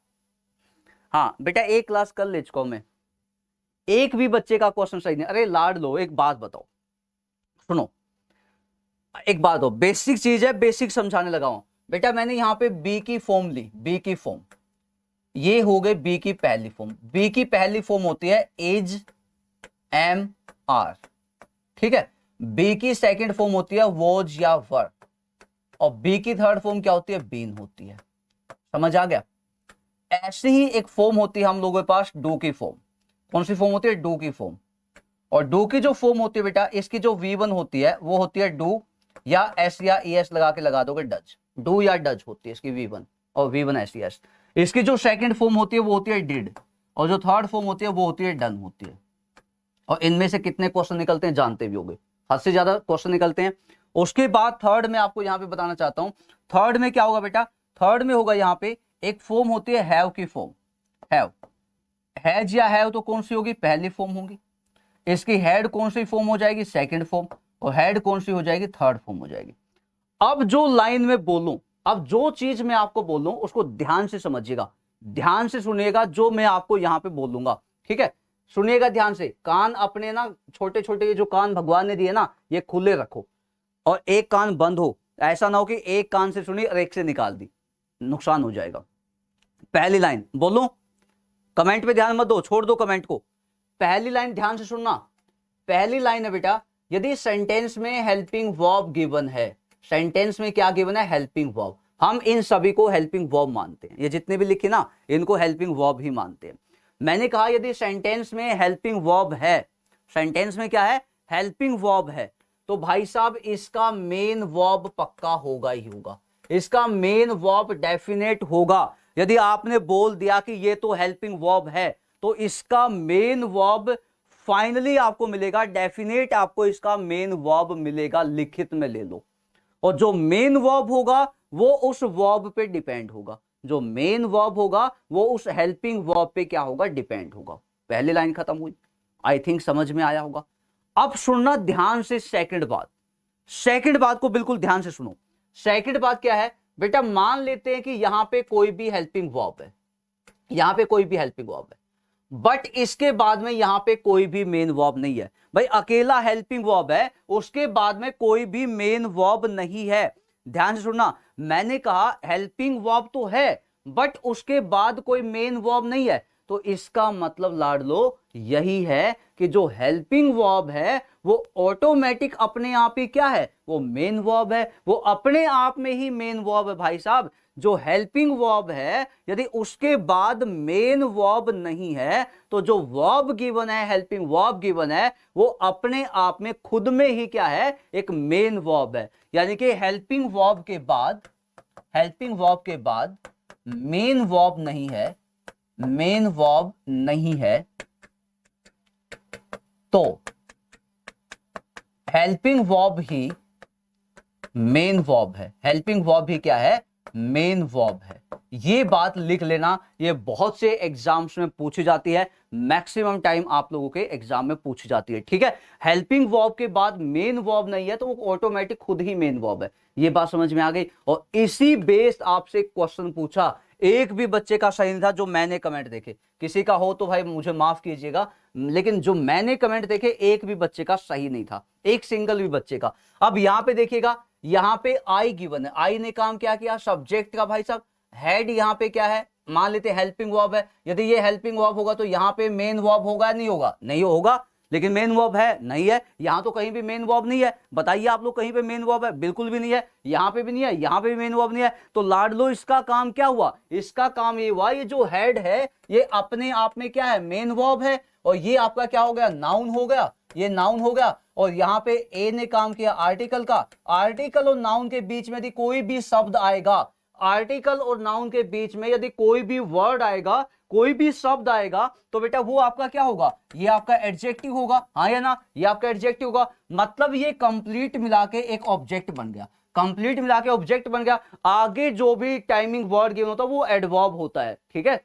हाँ बेटा, एक क्लास कल ले चुका हूं मैं, एक भी बच्चे का क्वेश्चन सही नहीं। अरे लाड लो, एक बात बताओ, सुनो एक बात हो, बेसिक चीज है, बेसिक समझाने लगा हूं बेटा। मैंने यहां पे बी की फॉर्म ली, बी की फॉर्म, ये हो गई बी की पहली फॉर्म। बी की पहली फॉर्म होती है इज एम आर, ठीक है। बी की सेकंड फॉर्म होती है वॉज या वर, और बी की थर्ड फॉर्म क्या होती है, बीन होती है। समझ आ गया। ऐसे ही एक फॉर्म होती है हम लोगों के पास डू की फॉर्म। कौन सी फॉर्म होती है, डू की फॉर्म। और डू की जो फॉर्म होती है बेटा, इसकी जो V1 होती है वो होती है डू, या एस या ES लगा के लगा दोगे डज, डू या डज होती है इसकी V1, और V1 SES। इसकी जो सेकंड फॉर्म होती है वो होती है डिड, और जो थर्ड फॉर्म होती है वो होती है डन होती है। और इनमें से कितने क्वेश्चन निकलते हैं जानते भी होंगे, हद से ज्यादा क्वेश्चन निकलते हैं। उसके बाद थर्ड में आपको यहां पे बताना चाहता हूं, थर्ड में क्या होगा बेटा, थर्ड में होगा यहां पे एक फॉर्म होती है हैव की फॉर्म। हैव, हैज या हैव तो कौन सी होगी, पहली फॉर्म होगी। इसकी हेड कौन सी फॉर्म हो जाएगी, सेकंड फॉर्म, और हेड कौन सी हो जाएगी, थर्ड फॉर्म हो जाएगी। अब जो लाइन में बोलूं, अब जो चीज मैं आपको बोल रहा हूं उसको ध्यान से समझिएगा, ध्यान से सुनिएगा जो मैं आपको यहां पे बोलूंगा, ठीक है। सुनिएगा ध्यान से, कान अपने ना छोटे छोटे जो कान भगवान ने दिए ना, ये खुले रखो, और एक कान बंद हो। ऐसा ना हो कि एक कान से सुनी और एक से निकाल दी, नुकसान हो जाएगा। पहली लाइन बोलो, कमेंट पे ध्यान मत दो, छोड़ दो कमेंट को। पहली लाइन ध्यान से सुनना। पहली लाइन है बेटा, यदि सेंटेंस में हेल्पिंग वर्ब गिवन है, सेंटेंस में क्या गिवन है, हेल्पिंग वर्ब। हम इन सभी को हेल्पिंग वर्ब मानते हैं, ये जितने भी लिखे ना इनको हेल्पिंग वर्ब ही मानते हैं। मैंने कहा यदि सेंटेंस में हेल्पिंग वर्ब है, सेंटेंस में क्या है, हेल्पिंग वर्ब है, तो भाई साहब इसका मेन वर्ब पक्का होगा ही होगा, इसका मेन वर्ब डेफिनेट होगा। यदि आपने बोल दिया कि ये तो हेल्पिंग वर्ब है, तो इसका मेन वर्ब फाइनली आपको मिलेगा, डेफिनेट आपको इसका मेन वर्ब मिलेगा, लिखित में ले लो। और जो मेन वर्ब होगा वो उस वर्ब पे डिपेंड होगा, जो मेन वर्ब होगा वो उस हेल्पिंग वर्ब पे क्या होगा, डिपेंड होगा। पहली लाइन खत्म हुई, आई थिंक समझ में आया होगा। अब सुनना ध्यान से सेकंड बात, सेकंड बात को बिल्कुल ध्यान से सुनो। सेकंड बात क्या है बेटा, मान लेते हैं कि यहां पे कोई भी हेल्पिंग वर्ब है, यहां पे कोई भी हेल्पिंग वर्ब है, बट इसके बाद में यहां पे कोई भी मेन वर्ब नहीं है। भाई अकेला हेल्पिंग वर्ब है, उसके बाद में कोई भी मेन वर्ब नहीं है। ध्यान से सुनना, मैंने कहा हेल्पिंग वर्ब तो है बट उसके बाद कोई मेन वर्ब नहीं है, तो इसका मतलब लाडलो यही है कि जो हेल्पिंग वर्ब है वो ऑटोमेटिक अपने आप ही क्या है, वो मेन वर्ब है, वो अपने आप में ही मेन वर्ब है भाई साहब। जो हेल्पिंग वर्ब है यदि उसके बाद मेन वर्ब नहीं है, तो जो वर्ब गिवन है, हेल्पिंग वर्ब गिवन है, वो अपने आप में खुद में ही क्या है, एक मेन वर्ब है। यानी कि हेल्पिंग वर्ब के बाद, हेल्पिंग वर्ब के बाद मेन वर्ब नहीं है, मेन वर्ब नहीं है, तो हेल्पिंग वर्ब ही मेन वर्ब है। हेल्पिंग वर्ब ही क्या है, मेन वर्ब है। ये बात लिख लेना, ये बहुत से एग्जाम्स में पूछी जाती है, मैक्सिमम टाइम आप लोगों के एग्जाम में पूछी जाती है, ठीक है। हेल्पिंग वर्ब के बाद मेन वर्ब नहीं है तो वो ऑटोमेटिक खुद ही मेन वर्ब है। ये बात समझ में आ गई। और इसी बेस्ड आपसे क्वेश्चन पूछा, एक भी बच्चे का सही नहीं था जो मैंने कमेंट देखे, किसी का हो तो भाई मुझे माफ कीजिएगा, लेकिन जो मैंने कमेंट देखे एक भी बच्चे का सही नहीं था, एक सिंगल भी बच्चे का। अब यहां पे देखिएगा, यहां पे आई गिवन है, आई ने काम क्या किया, सब्जेक्ट का भाई साहब। हेड यहां पे क्या है, मान लेते हेल्पिंग वर्ब है, यदि ये हेल्पिंग वर्ब होगा तो यहां पे मेन वर्ब होगा नहीं होगा, नहीं होगा। लेकिन मेन वर्ब है, नहीं है, यहां तो कहीं भी मेन वर्ब नहीं है। बताइए आप लोग, कहीं पे मेन वर्ब है, बिल्कुल भी नहीं है, यहां पे भी नहीं है, यहां पे भी मेन वर्ब नहीं है। तो लाडलो इसका काम क्या हुआ, इसका काम ये हुआ, ये जो हेड है ये अपने आप में क्या है, मेन वर्ब है, और ये आपका क्या हो गया, नाउन हो गया, ये नाउन हो गया। और यहां पे ए ने काम किया आर्टिकल का। आर्टिकल और नाउन के बीच में यदि कोई भी शब्द आएगा, आर्टिकल और नाउन के बीच में यदि कोई भी वर्ड आएगा, कोई भी शब्द आएगा, तो बेटा वो आपका क्या होगा, ये आपका एडजेक्टिव होगा, हाँ या ना, ये आपका एडजेक्टिव होगा। मतलब ये कंप्लीट मिला के एक ऑब्जेक्ट बन गया, कंप्लीट मिला के ऑब्जेक्ट बन गया। आगे जो भी टाइमिंग वर्ड गिवन होता है वो एडवर्ब होता है, ठीक है,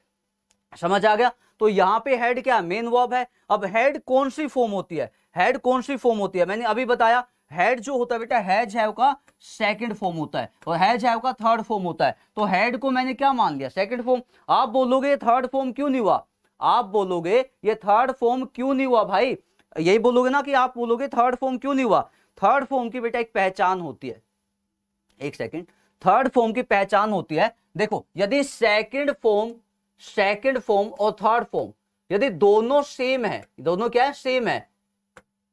समझ आ गया। तो यहां पे हेड क्या, मेन वर्ब है। अब हेड कौन सी फॉर्म होती है, हेड कौन सी फॉर्म होती है, मैंने अभी बताया, हेड जो होता है बेटा, हैज हैव का सेकंड फॉर्म होता है और हैज हैव का थर्ड फॉर्म होता है। तो हेड को मैंने क्या मान लिया, सेकंड फॉर्म। आप बोलोगे थर्ड फॉर्म क्यों नहीं हुआ, आप बोलोगे ये थर्ड फॉर्म क्यों नहीं हुआ भाई, यही बोलोगे ना कि आप बोलोगे थर्ड फॉर्म क्यों नहीं हुआ। थर्ड फॉर्म की बेटा एक पहचान होती है, एक सेकंड, थर्ड फॉर्म की पहचान होती है। देखो यदि सेकंड फॉर्म और थर्ड फॉर्म यदि दोनों सेम है, दोनों क्या है, सेम है,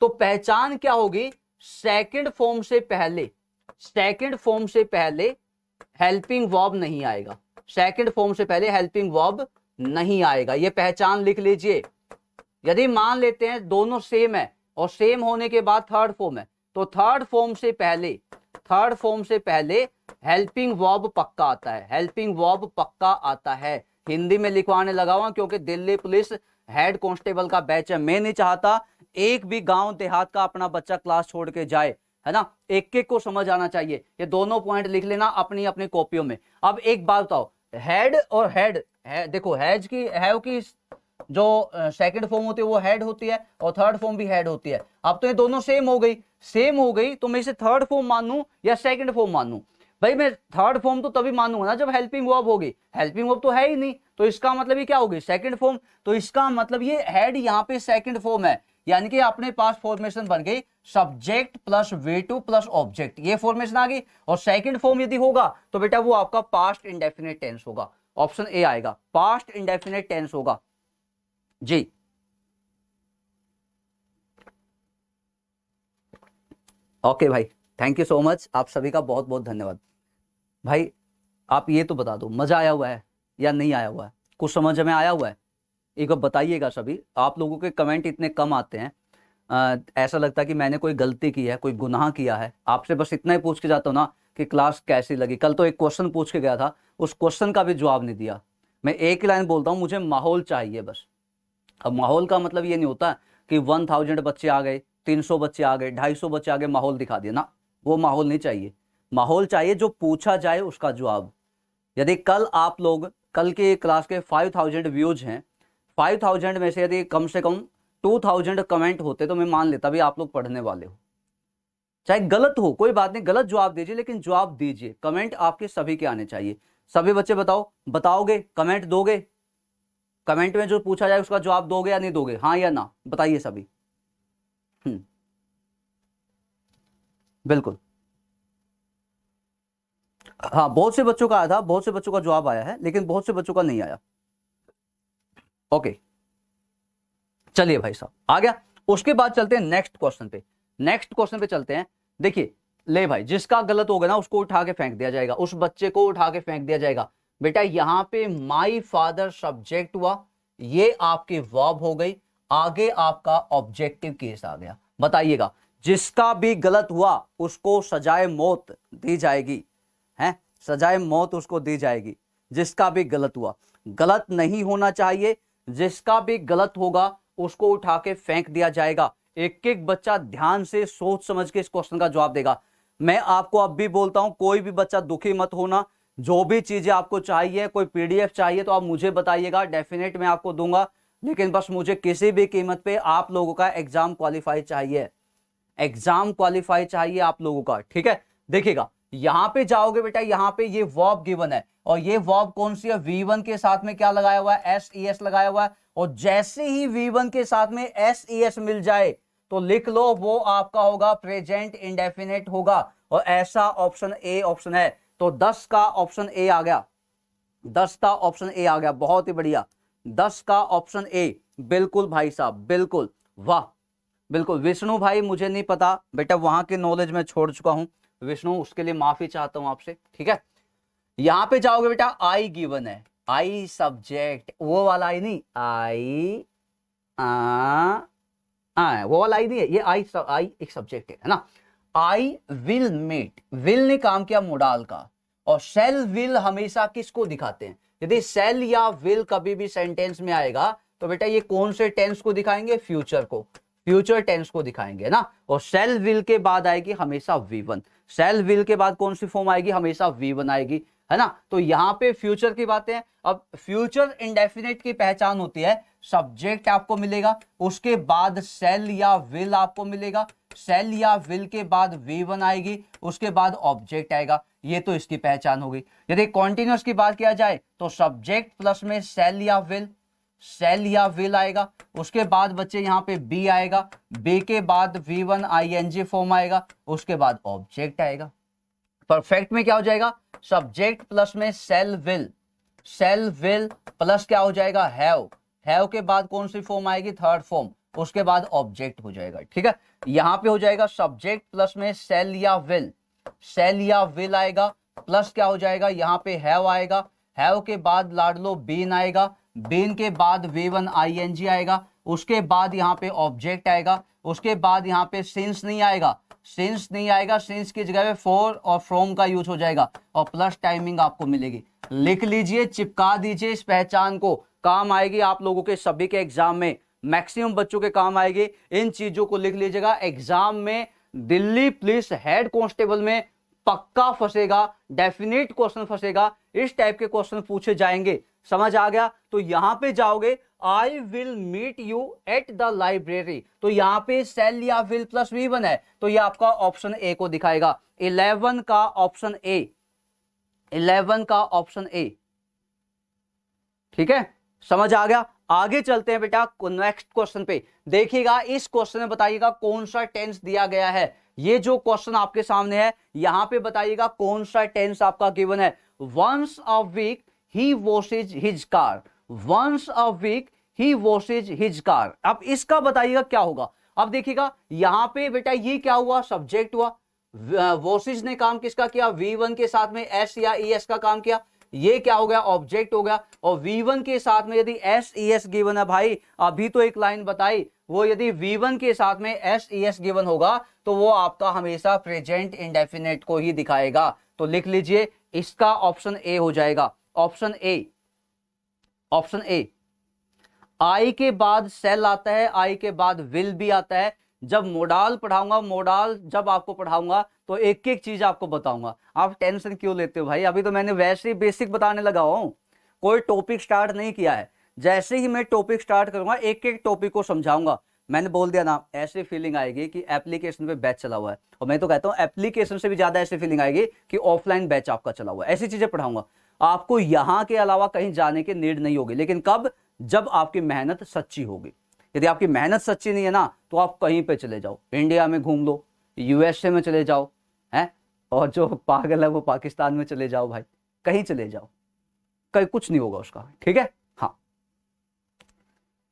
तो पहचान क्या होगी, सेकंड फॉर्म से पहले हेल्पिंग वर्ब नहीं आएगा, सेकंड फॉर्म से पहले हेल्पिंग वर्ब नहीं आएगा, ये पहचान लिख लीजिए। यदि मान लेते हैं दोनों सेम है और सेम होने के बाद थर्ड फॉर्म है, तो थर्ड फॉर्म से पहले हेल्पिंग वर्ब पक्का आता है, हेल्पिंग वर्ब पक्का आता है। हिंदी में लिखवाने लगा हुआ क्योंकि दिल्ली पुलिस हेड कांस्टेबल का बैच है, मैं नहीं चाहता एक भी गांव देहात का अपना बच्चा क्लास छोड़ के जाए, है ना, एक एक को समझ आना चाहिए। ये दोनों पॉइंट लिख लेना अपनी अपनी कॉपियों में। अब एक बात बताओ, हेड और हेड है, देखो हैज की हैव की जो सेकंड फॉर्म होती है वो हेड होती है और थर्ड फॉर्म भी हेड होती है। अब तो ये दोनों सेम हो गई, तो मैं इसे थर्ड फॉर्म मानूं या सेकंड फॉर्म मानूं? भाई मैं थर्ड फॉर्म तो तभी मानूंगा ना जब हेल्पिंग वर्ब होगी, हेल्पिंग वर्ब तो है ही नहीं, तो इसका मतलब ये क्या होगी, सेकंड फॉर्म। तो इसका मतलब ये हेड यहाँ पे सेकंड फॉर्म है, यानी कि अपने पास फॉर्मेशन बन गई subject plus V2 plus object, ये फॉर्मेशन आ गई। और सेकंड फॉर्म यदि होगा तो बेटा वो आपका पास्ट इंडेफिनिट टेंस होगा, ऑप्शन ए आएगा, पास्ट इंडेफिनिट टेंस होगा जी। ओके भाई, थैंक यू सो मच, आप सभी का बहुत बहुत धन्यवाद। भाई आप ये तो बता दो मजा आया हुआ है या नहीं आया हुआ है, कुछ समझ में आया हुआ है, एक बार बताइएगा सभी। आप लोगों के कमेंट इतने कम आते हैं, ऐसा लगता है कि मैंने कोई गलती की है, कोई गुनाह किया है। आपसे बस इतना ही पूछ के जाता हूँ ना कि क्लास कैसी लगी। कल तो एक क्वेश्चन पूछ के गया था, उस क्वेश्चन का भी जवाब नहीं दिया। मैं एक ही लाइन बोलता हूँ, मुझे माहौल चाहिए बस। अब माहौल का मतलब ये नहीं होता कि 1000 बच्चे आ गए, 300 बच्चे आ गए, 250 बच्चे आ गए, माहौल दिखा दिया ना, वो माहौल नहीं चाहिए। माहौल चाहिए जो पूछा जाए उसका जवाब। यदि कल आप लोग, कल के क्लास के 5000 व्यूज हैं, 5000 में से यदि कम से कम 2000 कमेंट होते तो मैं मान लेता भी आप लोग पढ़ने वाले हो। चाहे गलत हो कोई बात नहीं, गलत जवाब दीजिए लेकिन जवाब दीजिए। कमेंट आपके सभी के आने चाहिए। सभी बच्चे बताओ, बताओगे, कमेंट दोगे, कमेंट में जो पूछा जाए उसका जवाब दोगे या नहीं दोगे, हाँ या ना, बताइए सभी। बिल्कुल, हाँ बहुत से बच्चों का आया था, बहुत से बच्चों का जवाब आया है, लेकिन बहुत से बच्चों का नहीं आया। ओके चलिए भाई साहब आ गया। उसके बाद चलते हैं नेक्स्ट क्वेश्चन पे, नेक्स्ट क्वेश्चन पे चलते हैं। देखिए ले भाई, जिसका गलत होगा ना उसको उठा के फेंक दिया जाएगा, उस बच्चे को उठा के फेंक दिया जाएगा। बेटा यहाँ पे माई फादर सब्जेक्ट हुआ, ये आपकी वर्ब हो गई, आगे आपका ऑब्जेक्टिव केस आ गया। बताइएगा, जिसका भी गलत हुआ उसको सजाए मौत दी जाएगी, है, सजाए मौत उसको दी जाएगी। जिसका भी गलत हुआ, गलत नहीं होना चाहिए, जिसका भी गलत होगा उसको उठा के फेंक दिया जाएगा। एक एक बच्चा ध्यान से सोच समझ के इस क्वेश्चन का जवाब देगा। मैं आपको अब भी बोलता हूं, कोई भी बच्चा दुखी मत होना, जो भी चीजें आपको चाहिए, कोई पीडीएफ चाहिए तो आप मुझे बताइएगा, डेफिनेट मैं आपको दूंगा। लेकिन बस मुझे किसी भी कीमत पे आप लोगों का एग्जाम क्वालिफाई चाहिए, एग्जाम क्वालिफाई चाहिए आप लोगों का, ठीक है। देखिएगा यहां पे जाओगे बेटा, यहां पे ये वर्ब गिवन है और ये वर्ब कौन सी है, V1 के साथ में क्या लगाया हुआ है, SES लगाया हुआ है। और जैसे ही V1 के साथ में SES मिल जाए तो लिख लो वो आपका होगा प्रेजेंट इंडेफिनिट होगा, और ऐसा ऑप्शन ए ऑप्शन है। तो 10 का ऑप्शन ए आ गया, 10 का ऑप्शन ए आ गया, बहुत ही बढ़िया, 10 का ऑप्शन ए। बिल्कुल भाई साहब, बिल्कुल, वाह, बिल्कुल। विष्णु भाई मुझे नहीं पता बेटा, वहां की नॉलेज में छोड़ चुका हूं विष्णु, उसके लिए माफी चाहता हूं आपसे, ठीक है। यहां पे जाओगे बेटा, आई गिवन है, आई सब्जेक्ट, वो वाला आई नहीं, आई वो वाला आई नहीं है, ये आई एक सब्जेक्ट है ना। आई विल मीट, विल ने काम किया मोडाल का, और शेल विल हमेशा किसको दिखाते हैं, यदि शेल या विल कभी भी सेंटेंस में आएगा तो बेटा ये कौन से टेंस को दिखाएंगे, फ्यूचर को, फ्यूचर टेंस को दिखाएंगे ना। और शेल विल के बाद आएगी हमेशा V1, शेल विल के बाद कौन सी फॉर्म आएगी, हमेशा V1 आएगी, है ना। तो यहां पे फ्यूचर की बातें। अब फ्यूचर इंडेफिनिट की पहचान होती है, सब्जेक्ट आपको मिलेगा, उसके बाद शेल या विल आपको मिलेगा, शेल या विल के बाद V1 आएगी, उसके बाद ऑब्जेक्ट आएगा, ये तो इसकी पहचान होगी। यदि कॉन्टिन्यूअस की बात किया जाए तो सब्जेक्ट प्लस में शेल या विल, सेल या विल आएगा, उसके बाद बच्चे यहाँ पे बी आएगा, बी के बाद V1 ING फॉर्म आएगा, उसके बाद ऑब्जेक्ट आएगा। परफेक्ट में क्या हो जाएगा, सब्जेक्ट प्लस में सेल विल प्लस क्या हो जाएगा, हैव के बाद कौन सी फॉर्म आएगी, थर्ड फॉर्म, उसके बाद ऑब्जेक्ट हो जाएगा। ठीक है, यहां पे हो जाएगा सब्जेक्ट प्लस में सेल या विल आएगा, प्लस क्या हो जाएगा, यहाँ पे हैव आएगा, हैव के बाद लाडलो बीन आएगा, बीन के बाद V1 ING आएगा, उसके बाद यहाँ पे ऑब्जेक्ट आएगा, उसके बाद यहाँ पे सिंस नहीं आएगा, सिंस की जगह पे फॉर और फ्रॉम का यूज हो जाएगा और प्लस टाइमिंग आपको मिलेगी। लिख लीजिए, चिपका दीजिए इस पहचान को, काम आएगी आप लोगों के सभी के एग्जाम में, मैक्सिमम बच्चों के काम आएगी। इन चीजों को लिख लीजिएगा, एग्जाम में दिल्ली पुलिस हेड कांस्टेबल में पक्का फंसेगा, डेफिनेट क्वेश्चन फंसेगा, इस टाइप के क्वेश्चन पूछे जाएंगे। समझ आ गया? तो यहां पे जाओगे, I will meet you at the library, तो यहां पे सेल या विल प्लस V1 है, तो ये आपका ऑप्शन ए को दिखाएगा, 11 का ऑप्शन ए। ठीक है, समझ आ गया? आगे चलते हैं बेटा नेक्स्ट क्वेश्चन पे। देखिएगा, इस क्वेश्चन में बताइएगा कौन सा टेंस दिया गया है। ये जो क्वेश्चन आपके सामने है, यहां पे बताइएगा कौन सा टेंस आपका गिवन है। Once a week he washes his car, once a week he washes his car. अब इसका बताइएगा क्या होगा। अब देखिएगा, यहां पे बेटा ये क्या हुआ, सब्जेक्ट हुआ, वॉशेज ने काम किसका किया, V1 के साथ में S या ES का काम किया, ये क्या हो गया, ऑब्जेक्ट हो गया। और V1 के साथ में यदि SES गिवन है, भाई अभी तो एक लाइन बताई, वो यदि V1 के साथ में SES गिवन होगा तो वो आपका हमेशा प्रेजेंट इंडेफिनेट को ही दिखाएगा। तो लिख लीजिए, इसका ऑप्शन ए हो जाएगा, ऑप्शन ए। आई के बाद सेल आता है, आई के बाद विल भी आता है। जब मोडाल पढ़ाऊंगा, मोडाल जब आपको पढ़ाऊंगा तो एक एक चीज आपको बताऊंगा। आप टेंशन क्यों लेते हो भाई, अभी तो मैंने वैसे ही बेसिक बताने लगा हूं, कोई टॉपिक स्टार्ट नहीं किया है। जैसे ही मैं टॉपिक स्टार्ट करूंगा, एक एक टॉपिक को समझाऊंगा। मैंने बोल दिया ना, ऐसी फीलिंग आएगी कि एप्लीकेशन पे बैच चला हुआ है, और मैं तो कहता हूं एप्लीकेशन से भी ज्यादा ऐसी फीलिंग आएगी कि ऑफलाइन बैच आपका चला हुआ है। ऐसी चीजें पढ़ाऊंगा आपको, यहां के अलावा कहीं जाने की नीड नहीं होगी। लेकिन कब, जब आपकी मेहनत सच्ची होगी। यदि आपकी मेहनत सच्ची नहीं है ना, तो आप कहीं पे चले जाओ, इंडिया में घूम लो, USA में चले जाओ, हैं, और जो पागल है वो पाकिस्तान में चले जाओ, भाई कहीं चले जाओ, कहीं कुछ नहीं होगा उसका। ठीक है,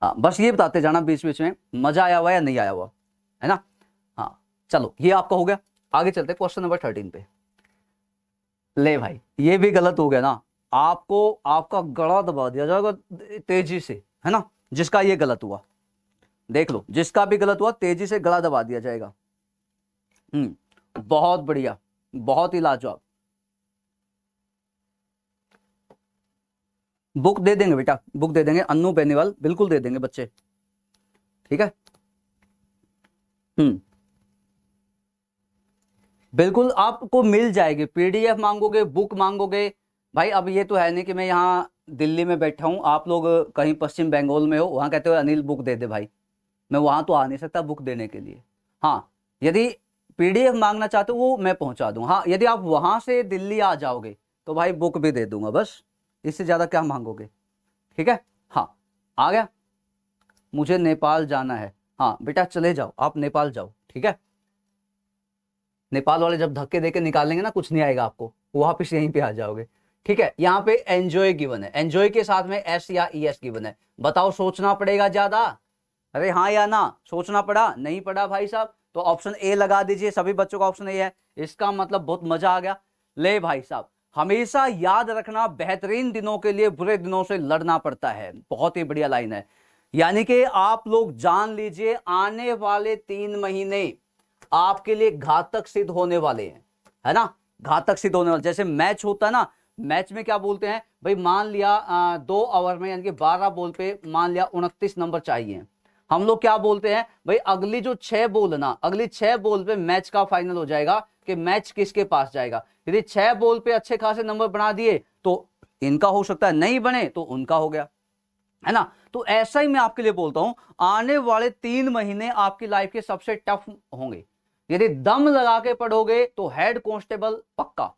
हाँ, बस ये बताते जाना बीच बीच में, मजा आया हुआ या नहीं आया हुआ, है ना। हाँ चलो, ये आपका हो गया। आगे चलते क्वेश्चन नंबर 13 पे। ले भाई, ये भी गलत हो गया ना, आपको आपका गला दबा दिया जाएगा तेजी से, है ना। जिसका ये गलत हुआ देख लो, जिसका भी गलत हुआ तेजी से गला दबा दिया जाएगा। बहुत बढ़िया, बहुत ही लाजवाब। बुक दे देंगे बेटा, बुक दे देंगे, अन्नू बेनीवाल बिल्कुल दे देंगे बच्चे। ठीक है, बिल्कुल आपको मिल जाएगी। PDF मांगोगे, बुक मांगोगे, भाई अब ये तो है नहीं कि मैं यहाँ दिल्ली में बैठा हूँ, आप लोग कहीं पश्चिम बंगाल में हो, वहां कहते हो अनिल बुक दे दे, भाई मैं वहां तो आ नहीं सकता बुक देने के लिए। हाँ, यदि PDF मांगना चाहते हो वो मैं पहुंचा दूं। हाँ, यदि आप वहां से दिल्ली आ जाओगे तो भाई बुक भी दे दूंगा, बस इससे ज्यादा क्या मांगोगे। ठीक है, हाँ आ गया। मुझे नेपाल जाना है, हाँ बेटा चले जाओ, आप नेपाल जाओ। ठीक है, नेपाल वाले जब धक्के देके निकालेंगे ना, कुछ नहीं आएगा आपको, वापिस यहीं पे आ जाओगे। ठीक है, यहाँ पे एंजॉय गिवन है, एंजॉय के साथ में S या ES गिवन है। बताओ, सोचना पड़ेगा ज्यादा, अरे हाँ या ना, सोचना पड़ा, नहीं पड़ा भाई साहब, तो ऑप्शन ए लगा दीजिए। सभी बच्चों का ऑप्शन ए है, इसका मतलब बहुत मजा आ गया। ले भाई साहब, हमेशा याद रखना, बेहतरीन दिनों के लिए बुरे दिनों से लड़ना पड़ता है। बहुत ही बढ़िया लाइन है, यानी कि आप लोग जान लीजिए, आने वाले 3 महीने आपके लिए घातक सिद्ध होने वाले हैं, है ना, घातक सिद्ध होने वाले। जैसे मैच होता है ना, मैच में क्या बोलते हैं भाई, मान लिया 2 ओवर में यानी कि 12 बॉल पे मान लिया 29 नंबर चाहिए, हम लोग क्या बोलते हैं भाई, अगली जो 6 बॉल है ना, अगली 6 बॉल पे मैच का फाइनल हो जाएगा कि मैच किसके पास जाएगा। यदि 6 बॉल पे अच्छे खासे नंबर बना दिए तो इनका हो सकता है, नहीं बने तो उनका हो गया, है ना। तो ऐसा ही मैं आपके लिए बोलता हूं, आने वाले 3 महीने आपकी लाइफ के सबसे टफ होंगे। यदि दम लगा के पढ़ोगे तो हेड कांस्टेबल पक्का,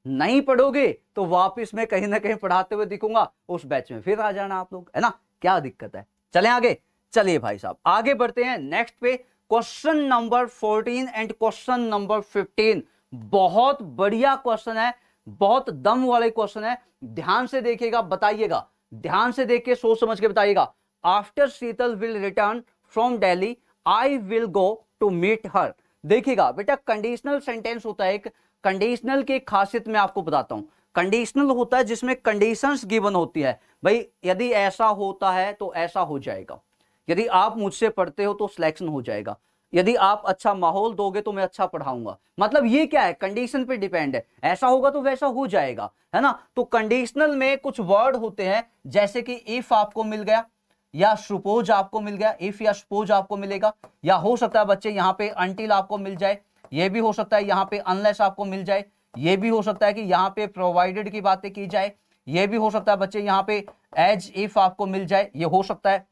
नहीं पढ़ोगे तो वापस मैं कहीं ना कहीं पढ़ाते हुए दिखूंगा, उस बैच में फिर आ जाना आप लोग, है ना। क्या दिक्कत है? चलें आगे। चलिए भाई साहब आगे बढ़ते हैं नेक्स्ट पे, question number 14 and question number 15। बहुत बढ़िया क्वेश्चन है, बहुत दम वाले क्वेश्चन है, ध्यान से देखिएगा, बताइएगा, ध्यान से देख के सोच समझ के बताइएगा। After Sheetal will return from Delhi I will go to meet her. देखिएगा बेटा, कंडीशनल सेंटेंस होता है एक, कंडीशनल की खासियत मैं आपको बताता हूं। कंडीशनल होता है जिसमें कंडीशंस गिवन होती है, भाई यदि ऐसा होता है तो ऐसा हो जाएगा, यदि आप मुझसे पढ़ते हो तो सिलेक्शन हो जाएगा, यदि आप अच्छा माहौल दोगे तो मैं अच्छा पढ़ाऊंगा। मतलब ये क्या है, कंडीशन पे डिपेंड है, ऐसा होगा तो वैसा हो जाएगा, है ना। तो कंडीशनल में कुछ वर्ड होते हैं, जैसे कि इफ आपको मिल गया, या सपोज आपको मिल गया, इफ या सपोज आपको मिलेगा, या हो सकता है बच्चे यहाँ पे अनटिल आपको मिल जाए, ये भी हो सकता है यहाँ पे अनलेस आपको मिल जाए, ये भी हो सकता है कि यहाँ पे प्रोवाइडेड की बातें की जाए, ये भी हो सकता है बच्चे यहाँ पे एज इफ आपको मिल जाए, ये हो सकता है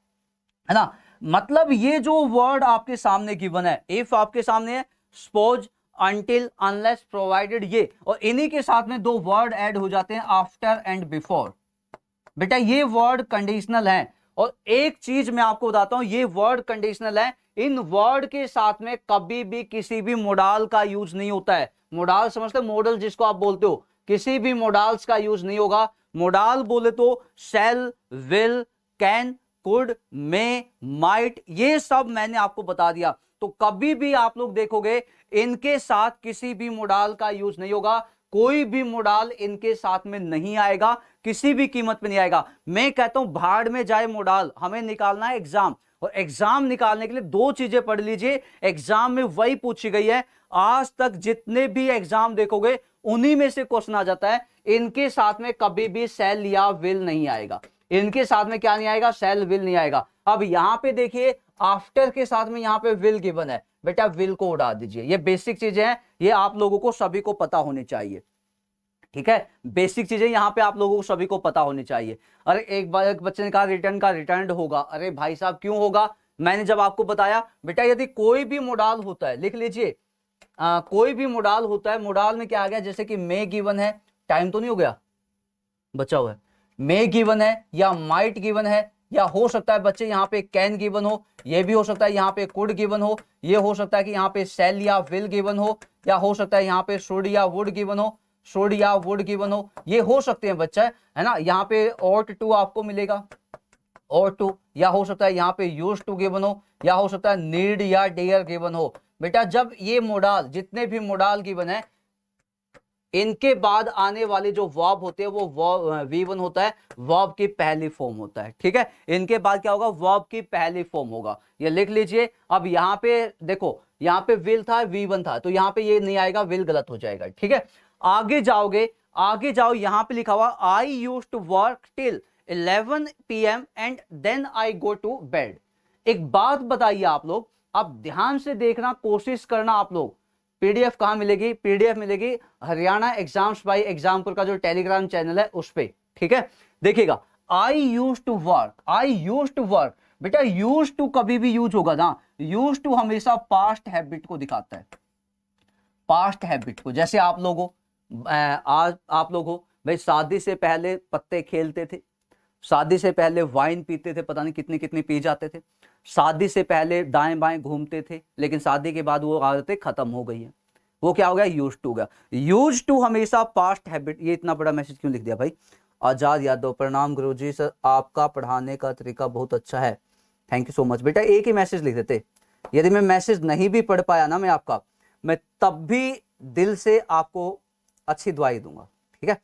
ना। मतलब ये जो वर्ड आपके सामने गिवन है, इफ आपके सामने है, सपोज, अनटिल, अनलेस, प्रोवाइडेड, ये, और इन्हीं के साथ में दो वर्ड ऐड हो जाते हैं, आफ्टर एंड बिफोर। बेटा ये वर्ड कंडीशनल है, और एक चीज मैं आपको बताता हूं, ये वर्ड कंडीशनल है, इन वर्ड के साथ में कभी भी किसी भी मोडाल का यूज नहीं होता है। मोडाल समझते, मॉडल जिसको आप बोलते हो, किसी भी मोडाल्स का यूज नहीं होगा। मोडाल बोले तो shall, will, can, could, may, might, ये सब मैंने आपको बता दिया। तो कभी भी आप लोग देखोगे इनके साथ किसी भी मोडाल का यूज नहीं होगा, कोई भी मोडाल इनके साथ में नहीं आएगा, किसी भी कीमत पे नहीं आएगा। मैं कहता हूं भाड़ में जाए मोडाल, हमें निकालना है एग्जाम, और एग्जाम निकालने के लिए दो चीजें पढ़ लीजिए, एग्जाम में वही पूछी गई है। आज तक जितने भी एग्जाम देखोगे उन्हीं में से क्वेश्चन आ जाता है, इनके साथ में कभी भी सेल या विल नहीं आएगा, इनके साथ में क्या नहीं आएगा, सेल विल नहीं आएगा। अब यहां पे देखिए आफ्टर के साथ में यहां पे विल गिवन है, बेटा विल को उड़ा दीजिए। ये बेसिक चीजें हैं, ये आप लोगों को सभी को पता होनी चाहिए, ठीक है। बेसिक चीजें यहां पे आप लोगों को सभी को पता होनी चाहिए। अरे एक बार एक बच्चे ने कहा रिटर्न का रिटर्न होगा, अरे भाई साहब क्यों होगा, मैंने जब आपको बताया बेटा यदि कोई भी मोडाल होता है, लिख लीजिए, कोई भी मोडाल होता है, मोडाल में क्या आ गया, जैसे कि मे गिवन है, टाइम तो नहीं हो गया, बचा हुआ है, मे गिवन है या माइट गिवन है, या हो सकता है बच्चे यहाँ पे कैन गिवन हो, ये भी हो सकता है यहाँ पे कुड गिवन हो, ये हो सकता है कि यहाँ पे सेल या विल गिवन हो, या हो सकता है यहाँ पे शुड या वुड गिवन हो, शुड या वुड गिवन हो, ये हो सकते हैं बच्चा, है ना। यहाँ पे ऑट टू आपको मिलेगा, और टू, या हो सकता है यहाँ पे यूज टू गिवन हो, या हो सकता है नीड या डेयर गिवन हो। बेटा जब ये मोडाल, जितने भी मोडाल गिवन है, इनके बाद आने वाले जो वर्ब होते हैं वो V1 होता है, वर्ब की पहली फॉर्म होता है, ठीक है। इनके बाद क्या होगा, वर्ब की पहली फॉर्म होगा, ये लिख लीजिए। अब यहाँ पे देखो, यहाँ पे विल था, V1 था, तो यहाँ पे ये नहीं आएगा, विल गलत हो जाएगा, ठीक है। आगे जाओगे, आगे जाओ, यहाँ पे लिखा हुआ I use to work till 11 PM and then I go to bed. एक बात बताइए आप लोग, अब ध्यान से देखना, कोशिश करना आप लोग, पीडीएफ कहां मिलेगी, पीडीएफ मिलेगी हरियाणा एग्जाम्स बाय एग्जाम्पल का जो टेलीग्राम चैनल है उस पे, ठीक है। देखिएगा I use to work, I use to work, बेटा यूज टू कभी भी यूज होगा ना, यूज टू हमेशा पास्ट हैबिट को दिखाता है, पास्ट हैबिट को। जैसे आप लोग हो, आज आप लोग हो भाई, शादी से पहले पत्ते खेलते थे, शादी से पहले वाइन पीते थे, पता नहीं कितनी कितनी पी जाते थे, शादी से पहले दाएं बाएं घूमते थे, लेकिन शादी के बाद वो आदतें खत्म हो गई हैं, वो क्या हो गया, यूज टू गया। यूज टू हमेशा पास्ट हैबिट। ये इतना बड़ा मैसेज क्यों लिख दिया भाई, आजाद यादव, प्रणाम गुरुजी सर, आपका पढ़ाने का तरीका बहुत अच्छा है, थैंक यू सो मच। बेटा एक ही मैसेज लिख देते, यदि मैं मैसेज नहीं भी पढ़ पाया ना मैं आपका, मैं तब भी दिल से आपको अच्छी दुआई दूंगा, ठीक है।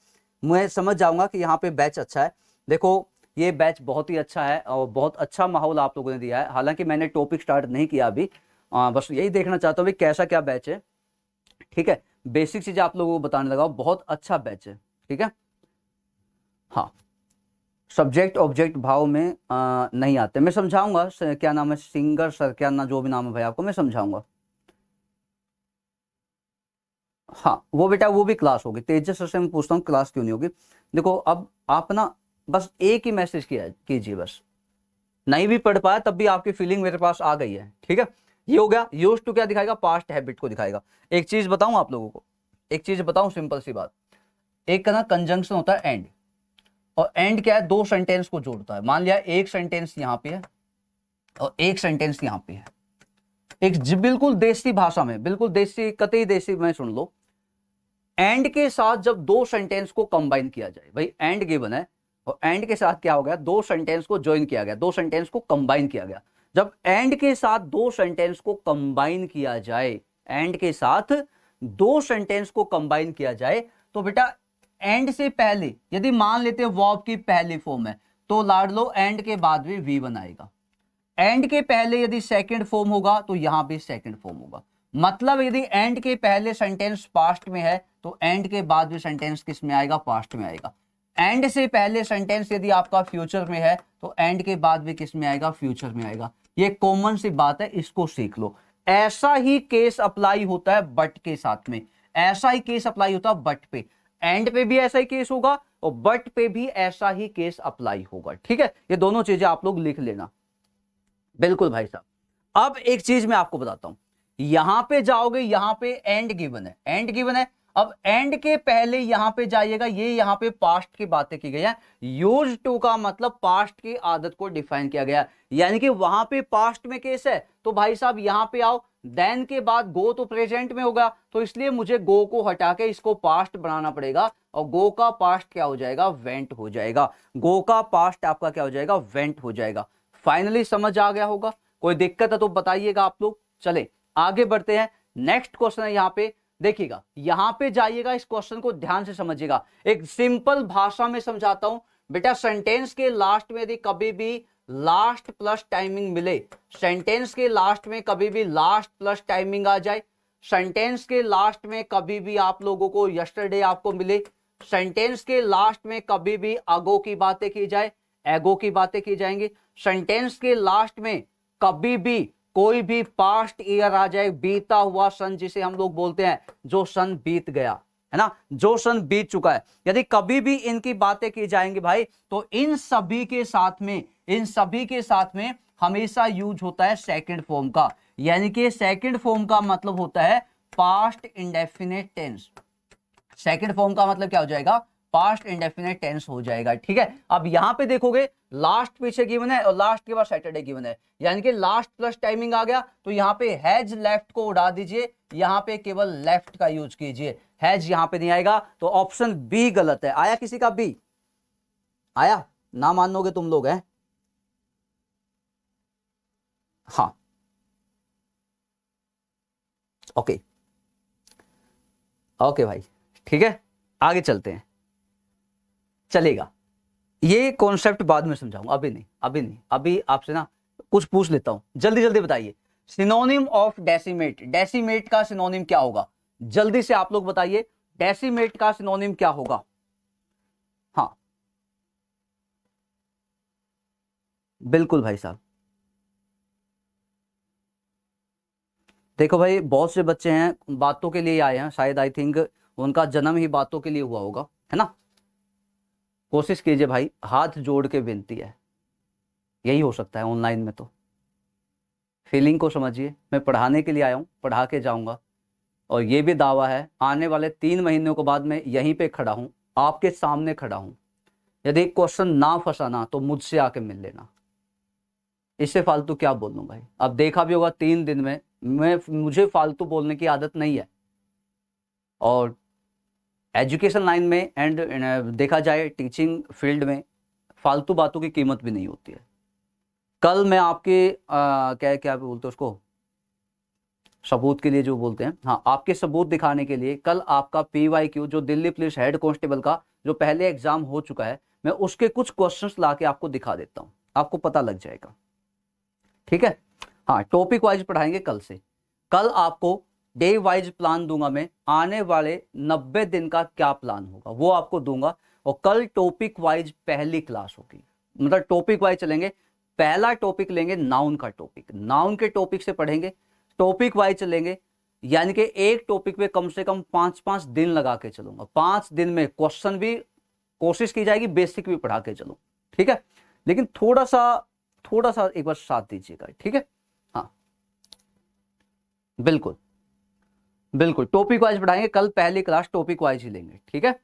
मैं समझ जाऊंगा कि यहाँ पे बैच अच्छा है। देखो ये बैच बहुत ही अच्छा है और बहुत अच्छा माहौल आप लोगों ने दिया है। हालांकि मैंने टॉपिक स्टार्ट नहीं किया अभी, बस यही देखना चाहता हूँ कि कैसा क्या बैच है, ठीक है। बेसिक चीजें आप लोगों को बताने लगा, बहुत अच्छा बैच है, ठीक है। हाँ, सब्जेक्ट ऑब्जेक्ट भाव में नहीं आते, मैं समझाऊंगा, क्या नाम है, सिंगर सर, क्या ना जो भी नाम है भाई आपको मैं समझाऊंगा। हाँ वो बेटा वो भी क्लास होगी, तेजस सर से मैं पूछता हूँ क्लास क्यों नहीं होगी। देखो अब आप ना बस एक ही मैसेज किया कीजिए, बस नहीं भी पढ़ पाया तब भी आपकी फीलिंग मेरे पास आ गई है, ठीक है। ये हो गया। यूज टू क्या दिखाएगा, पास्ट हैबिट को दिखाएगा। एक चीज बताऊं आप लोगों को, एक चीज बताऊं, सिंपल सी बात, एक का ना कंजंक्शन होता है एंड, और एंड क्या है, दो सेंटेंस को जोड़ता है। मान लिया एक सेंटेंस यहां पे है और एक सेंटेंस यहां पे है, बिल्कुल देसी भाषा में, बिल्कुल देसी, कतई देसी में सुन लो। एंड के साथ जब दो सेंटेंस को कंबाइन किया जाए, भाई एंड गिवन है और एंड के साथ क्या हो गया, दो सेंटेंस को ज्वाइन किया गया, दो सेंटेंस को कंबाइन किया गया। जब एंड के साथ दो सेंटेंस को कंबाइन किया जाए, एंड के साथ दो सेंटेंस को कंबाइन किया जाए, तो बेटा एंड से पहले यदि मान लेते हैं वर्ब की पहली फॉर्म है, तो लाड लो एंड के बाद भी V1 आएगा। एंड के पहले यदि सेकंड फॉर्म होगा तो यहां भी सेकंड फॉर्म होगा। मतलब यदि एंड के पहले सेंटेंस पास्ट में है तो एंड के बाद भी सेंटेंस किस में आएगा, पास्ट में आएगा। एंड से पहले सेंटेंस यदि आपका फ्यूचर में है तो एंड के बाद भी किस में आएगा, फ्यूचर में आएगा। ये कॉमन सी बात है, इसको सीख लो। ऐसा ही केस अप्लाई होता है बट के साथ में, ऐसा ही केस अप्लाई होता है बट पे, एंड पे भी ऐसा ही केस होगा और बट पे भी ऐसा ही केस अप्लाई होगा। ठीक है, ये दोनों चीजें आप लोग लिख लेना। बिल्कुल भाई साहब। अब एक चीज मैं आपको बताता हूं, यहां पे जाओगे, यहां पे एंड गिवन है, एंड गिवन है। अब एंड के पहले यहां पे जाइएगा, ये यहां पे पास्ट की बातें की गई है। यूज टू का मतलब पास्ट की आदत को डिफाइन किया गया, यानी कि वहां पे पास्ट में केस है तो भाई साहब यहां पे आओ, देन के बाद गो तो प्रेजेंट में होगा, तो इसलिए मुझे गो को हटा के इसको पास्ट बनाना पड़ेगा और गो का पास्ट क्या हो जाएगा, वेंट हो जाएगा। गो का पास्ट आपका क्या हो जाएगा, वेंट हो जाएगा। फाइनली समझ आ गया होगा, कोई दिक्कत है तो बताइएगा आप लोग। चले आगे बढ़ते हैं, नेक्स्ट क्वेश्चन है यहाँ पे, देखिएगा यहां पे जाइएगा, इस क्वेश्चन को ध्यान से समझिएगा, एक सिंपल भाषा में समझाता हूं बेटा। सेंटेंस के लास्ट में यदि कभी भी लास्ट प्लस टाइमिंग मिले, सेंटेंस के लास्ट में कभी भी लास्ट प्लस टाइमिंग आ जाए, सेंटेंस के लास्ट में कभी भी आप लोगों को यस्टरडे आपको मिले, सेंटेंस के लास्ट में कभी भी अगो की बातें की जाए, एगो की बातें की जाएंगी, सेंटेंस के लास्ट में कभी भी कोई भी पास्ट ईयर आ जाए, बीता हुआ सन जिसे हम लोग बोलते हैं, जो सन बीत गया है ना, जो सन बीत चुका है, यदि कभी भी इनकी बातें की जाएंगी भाई, तो इन सभी के साथ में, इन सभी के साथ में हमेशा यूज होता है सेकंड फॉर्म का, यानी कि सेकंड फॉर्म का मतलब होता है past indefinite tense. Second form का मतलब क्या हो जाएगा, पास्ट इंडेफिनिट टेंस हो जाएगा। ठीक है, अब यहां पे देखोगे लास्ट पीछे गिवन है और लास्ट के बाद सैटरडे गिवन है, यानी कि लास्ट प्लस टाइमिंग आ गया, तो यहां पे हैज लेफ्ट को उड़ा दीजिए, यहां पे केवल लेफ्ट का यूज कीजिए, हैज यहां पे नहीं आएगा। तो ऑप्शन बी गलत है। आया किसी का बी? आया? ना मानोगे तुम लोग हैं। हाँ ओके ओके भाई, ठीक है आगे चलते हैं, चलेगा। ये कॉन्सेप्ट बाद में समझाऊंगा, अभी नहीं, अभी नहीं, अभी आपसे ना कुछ पूछ लेता हूं, जल्दी जल्दी बताइए। सिनोनिम ऑफ डेसिमेट, डेसिमेट का सिनोनिम क्या होगा, जल्दी से आप लोग बताइए, डेसिमेट का सिनोनिम क्या होगा? हाँ बिल्कुल भाई साहब। देखो भाई, बहुत से बच्चे हैं बातों के लिए आए हैं, शायद आई थिंक उनका जन्म ही बातों के लिए हुआ होगा, है ना। कोशिश कीजिए भाई, हाथ जोड़ के विनती है, यही हो सकता है ऑनलाइन में। तो फीलिंग को समझिए, मैं पढ़ाने के लिए आया हूँ, पढ़ा के जाऊँगा, और ये भी दावा है आने वाले 3 महीनों के बाद मैं यहीं पे खड़ा हूँ, आपके सामने खड़ा हूँ। यदि क्वेश्चन ना फंसाना तो मुझसे आके मिल लेना, इससे फालतू क्या बोलूँ भाई। अब देखा भी होगा 3 दिन में मुझे फालतू बोलने की आदत नहीं है, और एजुकेशन लाइन में एंड देखा जाए टीचिंग फील्ड में फालतू बातों की कीमत भी नहीं होती है। कल मैं आपके क्या क्या बोलते हैं उसको, सबूत के लिए जो बोलते हैं, हाँ आपके सबूत दिखाने के लिए कल आपका PYQ जो दिल्ली पुलिस हेड कांस्टेबल का जो पहले एग्जाम हो चुका है, मैं उसके कुछ क्वेश्चंस ला के आपको दिखा देता हूँ, आपको पता लग जाएगा। ठीक है, हाँ टॉपिक वाइज पढ़ाएंगे कल से। कल आपको डे वाइज प्लान दूंगा मैं, आने वाले 90 दिन का क्या प्लान होगा वो आपको दूंगा, और कल टॉपिक वाइज पहली क्लास होगी, मतलब टॉपिक वाइज चलेंगे। पहला टॉपिक लेंगे नाउन का टॉपिक, नाउन के टॉपिक से पढ़ेंगे, टॉपिक वाइज चलेंगे, यानी कि एक टॉपिक पे कम से कम 5-5 दिन लगा के चलूंगा। 5 दिन में क्वेश्चन भी कोशिश की जाएगी, बेसिक भी पढ़ा के चलूं, ठीक है। लेकिन थोड़ा सा एक बार साथ दीजिएगा, ठीक है। हाँ बिल्कुल टॉपिक वाइज पढ़ाएंगे कल, पहली क्लास टॉपिक वाइज ही लेंगे, ठीक है।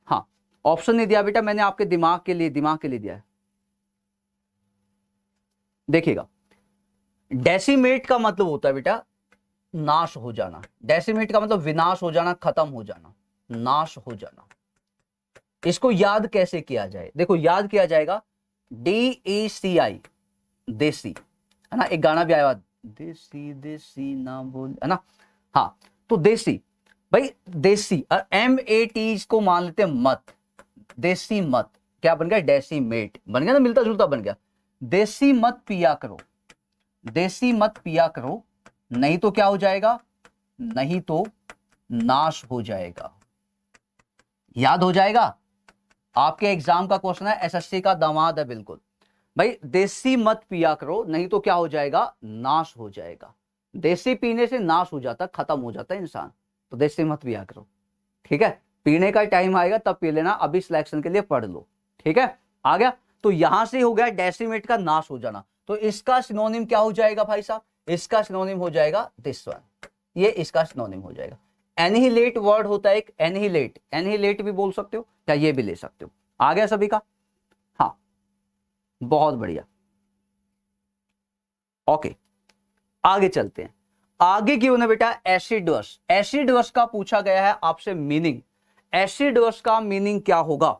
हाँ ऑप्शन नहीं दिया बेटा मैंने, आपके दिमाग के लिए दिया है। देखिएगा, डेसिमेट का मतलब होता है बेटा नाश हो जाना। डेसिमेट का मतलब विनाश हो जाना, खत्म हो जाना, नाश हो जाना। इसको याद कैसे किया जाए? देखो याद किया जाएगा DECI, देसी, है ना, एक गाना भी आया हुआ, देसी देसी ना बोल, है ना। हाँ, तो देसी भाई, देसी और MAT इसको मान लेते हैं मत, देसी मत, क्या बन गया? डेसीमेट बन गया ना, मिलता जुलता बन गया। देसी मत पिया करो, देसी मत पिया करो, नहीं तो क्या हो जाएगा? नहीं तो नाश हो जाएगा। याद हो जाएगा, आपके एग्जाम का क्वेश्चन है, SSC का दामाद है बिल्कुल। भाई देसी मत पिया करो, नहीं तो क्या हो जाएगा? नाश हो जाएगा। देसी पीने से नाश हो जाता, खत्म हो जाता है इंसान, तो देसी मत पिया करो। ठीक है, पीने का टाइम आएगा तब पी लेना, अभी सिलेक्शन के लिए पढ़ लो। ठीक है, आ गया। तो यहां से हो गया डेसिमेट का नाश हो जाना, तो इसका सिनोनिम क्या हो जाएगा भाई साहब? इसका सिनोनिम हो जाएगा दिस वन, ये इसका सिनोनिम हो जाएगा। एनहिलेट वर्ड होता है एक, एनहिलेट, एनहिलेट भी बोल सकते हो या ये भी ले सकते हो। आ गया सभी का? हाँ, बहुत बढ़िया। ओके, आगे चलते हैं। आगे क्यों ना बेटा, एसिडवस, एसिडवस का पूछा गया है आपसे मीनिंग। एसिडवस का मीनिंग क्या होगा?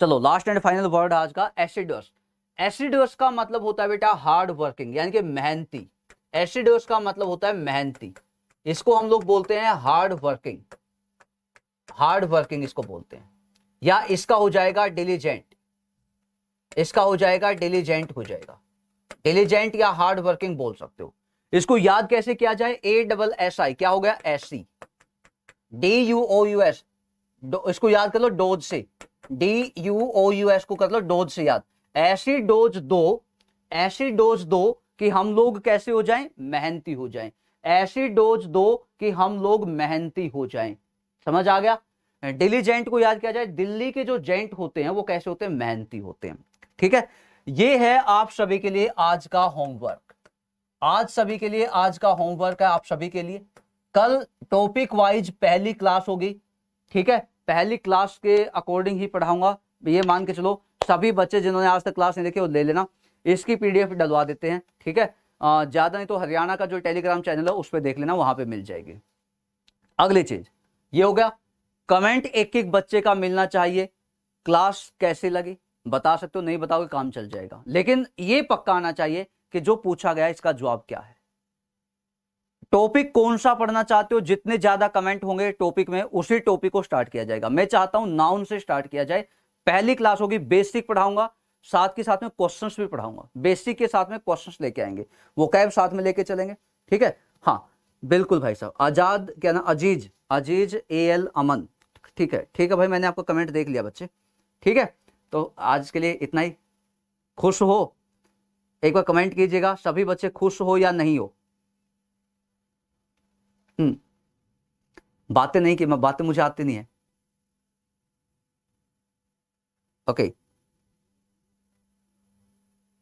चलो लास्ट एंड फाइनल वर्ड आज का, एसिडवस। एसिडवस का मतलब होता है बेटा हार्ड वर्किंग, यानी कि मेहनती। एसिडवस का मतलब होता है मेहनती, इसको हम लोग बोलते हैं हार्ड वर्किंग, हार्ड वर्किंग इसको बोलते हैं। या इसका हो जाएगा डिलीजेंट, इसका हो जाएगा डिलीजेंट, हो जाएगा डिलीजेंट या हार्ड वर्किंग बोल सकते हो। इसको याद कैसे किया जाए? ASSI क्या हो गया? SC, DUOUS, इसको याद कर लो डोज से, DUOUS को कर लो डोज से याद। ऐसी डोज दो, ऐसी डोज दो कि हम लोग कैसे हो जाएं? मेहनती हो जाएं। ऐसी डोज दो कि हम लोग मेहनती हो जाएं। समझ आ गया? डिलीजेंट को याद किया जाए, दिल्ली के जो जेंट होते हैं वो कैसे होते हैं? मेहनती होते हैं। ठीक है, ये है आप सभी के लिए आज का होमवर्क, आज सभी के लिए आज का होमवर्क है आप सभी के लिए। कल टॉपिक वाइज पहली क्लास होगी। ठीक है, पहली क्लास के अकॉर्डिंग ही पढ़ाऊंगा, ये मान के चलो। सभी बच्चे जिन्होंने आज तक क्लास नहीं देखी वो ले लेना, इसकी PDF डलवा देते हैं। ठीक है, ज्यादा नहीं तो हरियाणा का जो टेलीग्राम चैनल है उस पर देख लेना, वहां पे मिल जाएगी। अगली चीज ये हो गया, कमेंट एक एक बच्चे का मिलना चाहिए, क्लास कैसी लगी बता सकते हो, नहीं बताओगे काम चल जाएगा, लेकिन ये पक्का आना चाहिए कि जो पूछा गया इसका जवाब क्या है। टॉपिक कौन सा पढ़ना चाहते हो? जितने ज्यादा कमेंट होंगे टॉपिक में उसी टॉपिक को स्टार्ट किया जाएगा। मैं चाहता हूं नाउन से स्टार्ट किया जाए। पहली क्लास होगी बेसिक पढ़ाऊंगा, साथ के साथ में क्वेश्चंस भी पढ़ाऊंगा, बेसिक के साथ में क्वेश्चंस लेके आएंगे, वो कैब साथ में लेके चलेंगे। ठीक है, हाँ बिल्कुल भाई साहब। आजाद क्या ना, अजीज, अजीज AL अमन। ठीक है, ठीक है भाई, मैंने आपका कमेंट देख लिया बच्चे। ठीक है, तो आज के लिए इतना ही। खुश हो? एक बार कमेंट कीजिएगा सभी बच्चे, खुश हो या नहीं हो? बातें नहीं की मैं, बातें मुझे आती नहीं है। ओके,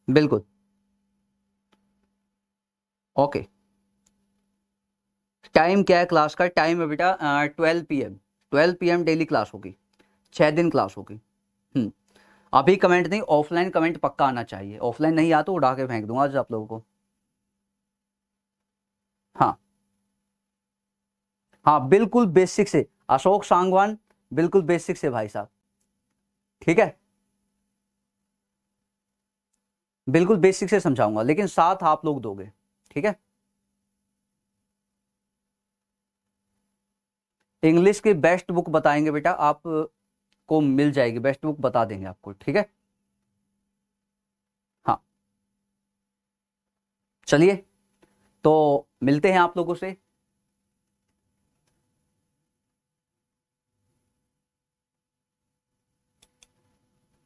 बिल्कुल ओके। टाइम क्या है क्लास का? टाइम है बेटा 12 PM, 12 PM डेली क्लास होगी, 6 दिन क्लास होगी। अभी कमेंट नहीं, ऑफलाइन कमेंट पक्का आना चाहिए, ऑफलाइन नहीं आता तो उड़ा के फेंक दूंगा आज आप लोगों को। हाँ हाँ, बिल्कुल बेसिक से, अशोक सांगवान, बिल्कुल बेसिक से भाई साहब। ठीक है, बिल्कुल बेसिक से समझाऊंगा, लेकिन साथ आप लोग दोगे। ठीक है, इंग्लिश की बेस्ट बुक बताएंगे बेटा, आप को मिल जाएगी, बेस्ट बुक बता देंगे आपको। ठीक है, हाँ चलिए, तो मिलते हैं आप लोगों से।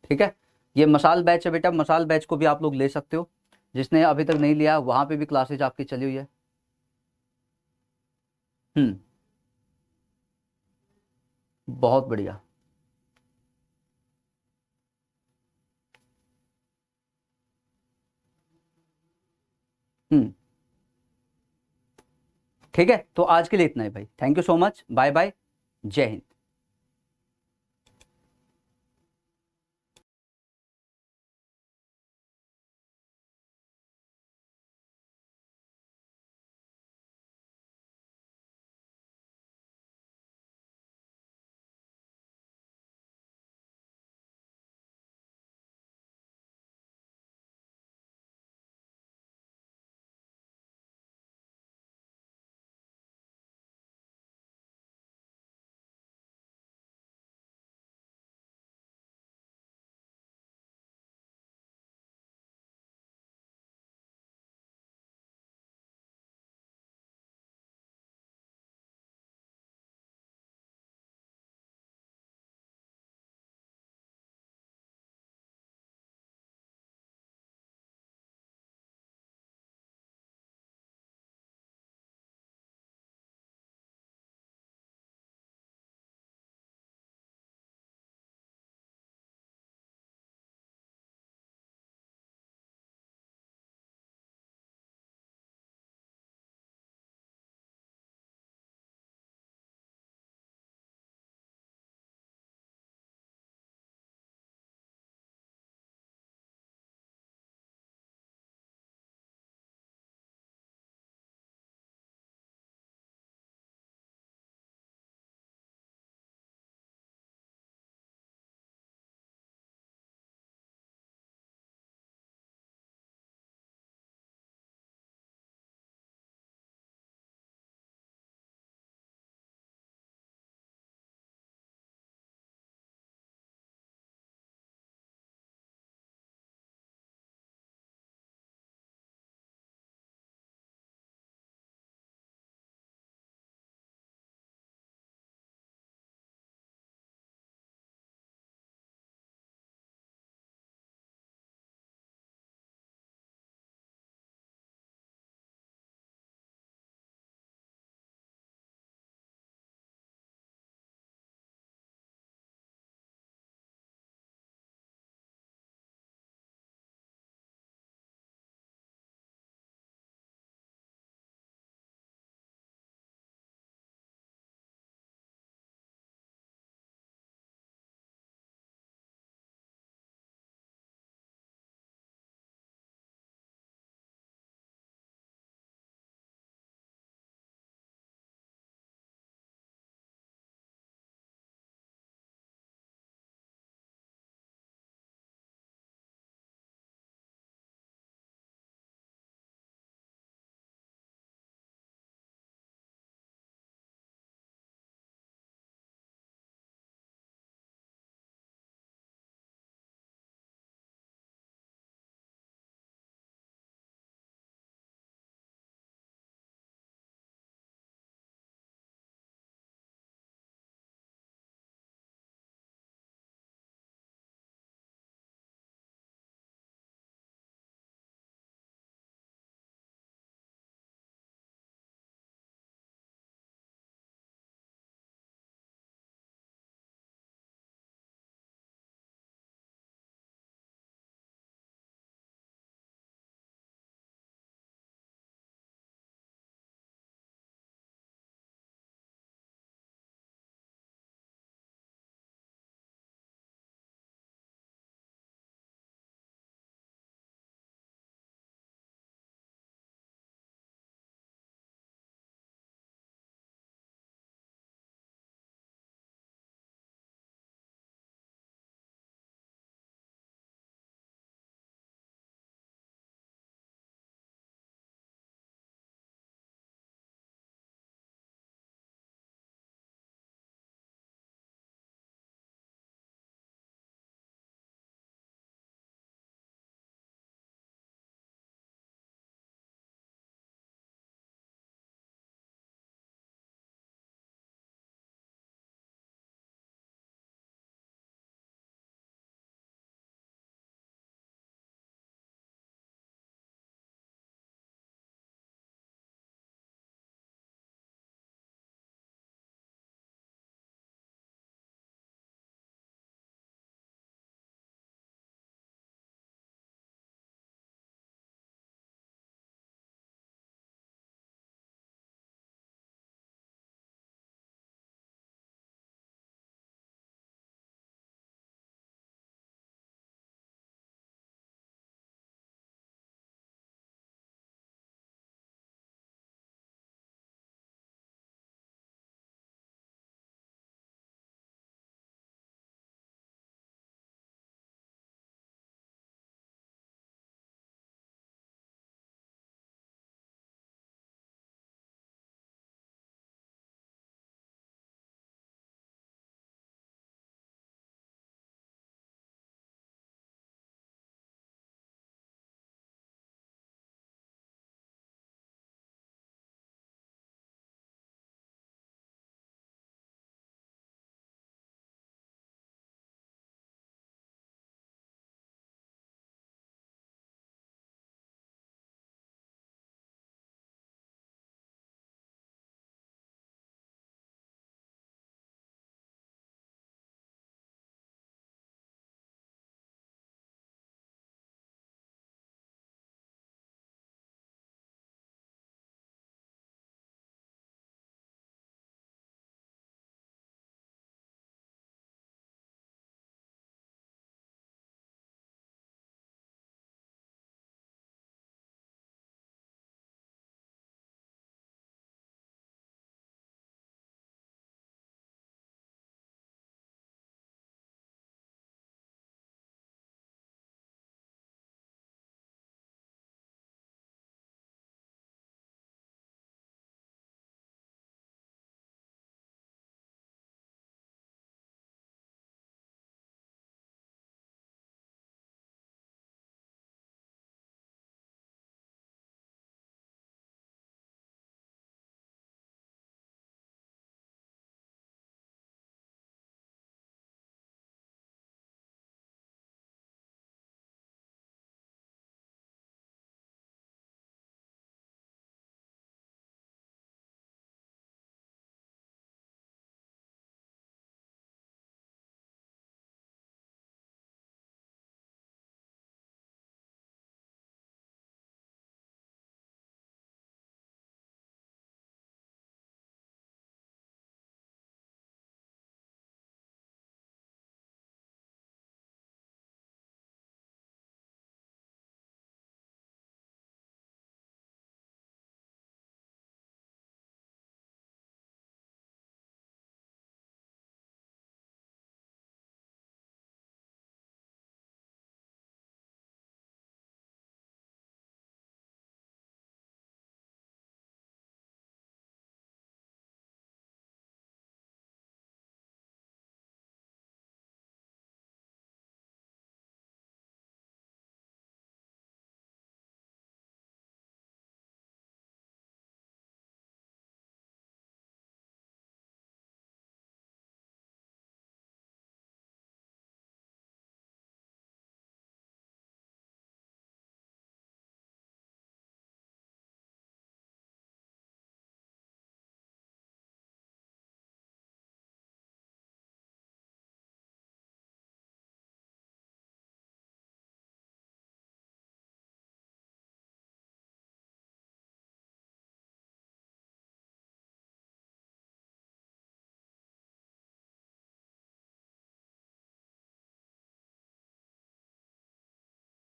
ठीक है, ये मसाल बैच है बेटा, मसाल बैच को भी आप लोग ले सकते हो, जिसने अभी तक नहीं लिया वहां पे भी क्लासेज आपकी चली हुई है। हम्म, बहुत बढ़िया। हम्म, ठीक है, तो आज के लिए इतना ही भाई, thank you so much, bye bye, जय हिंद।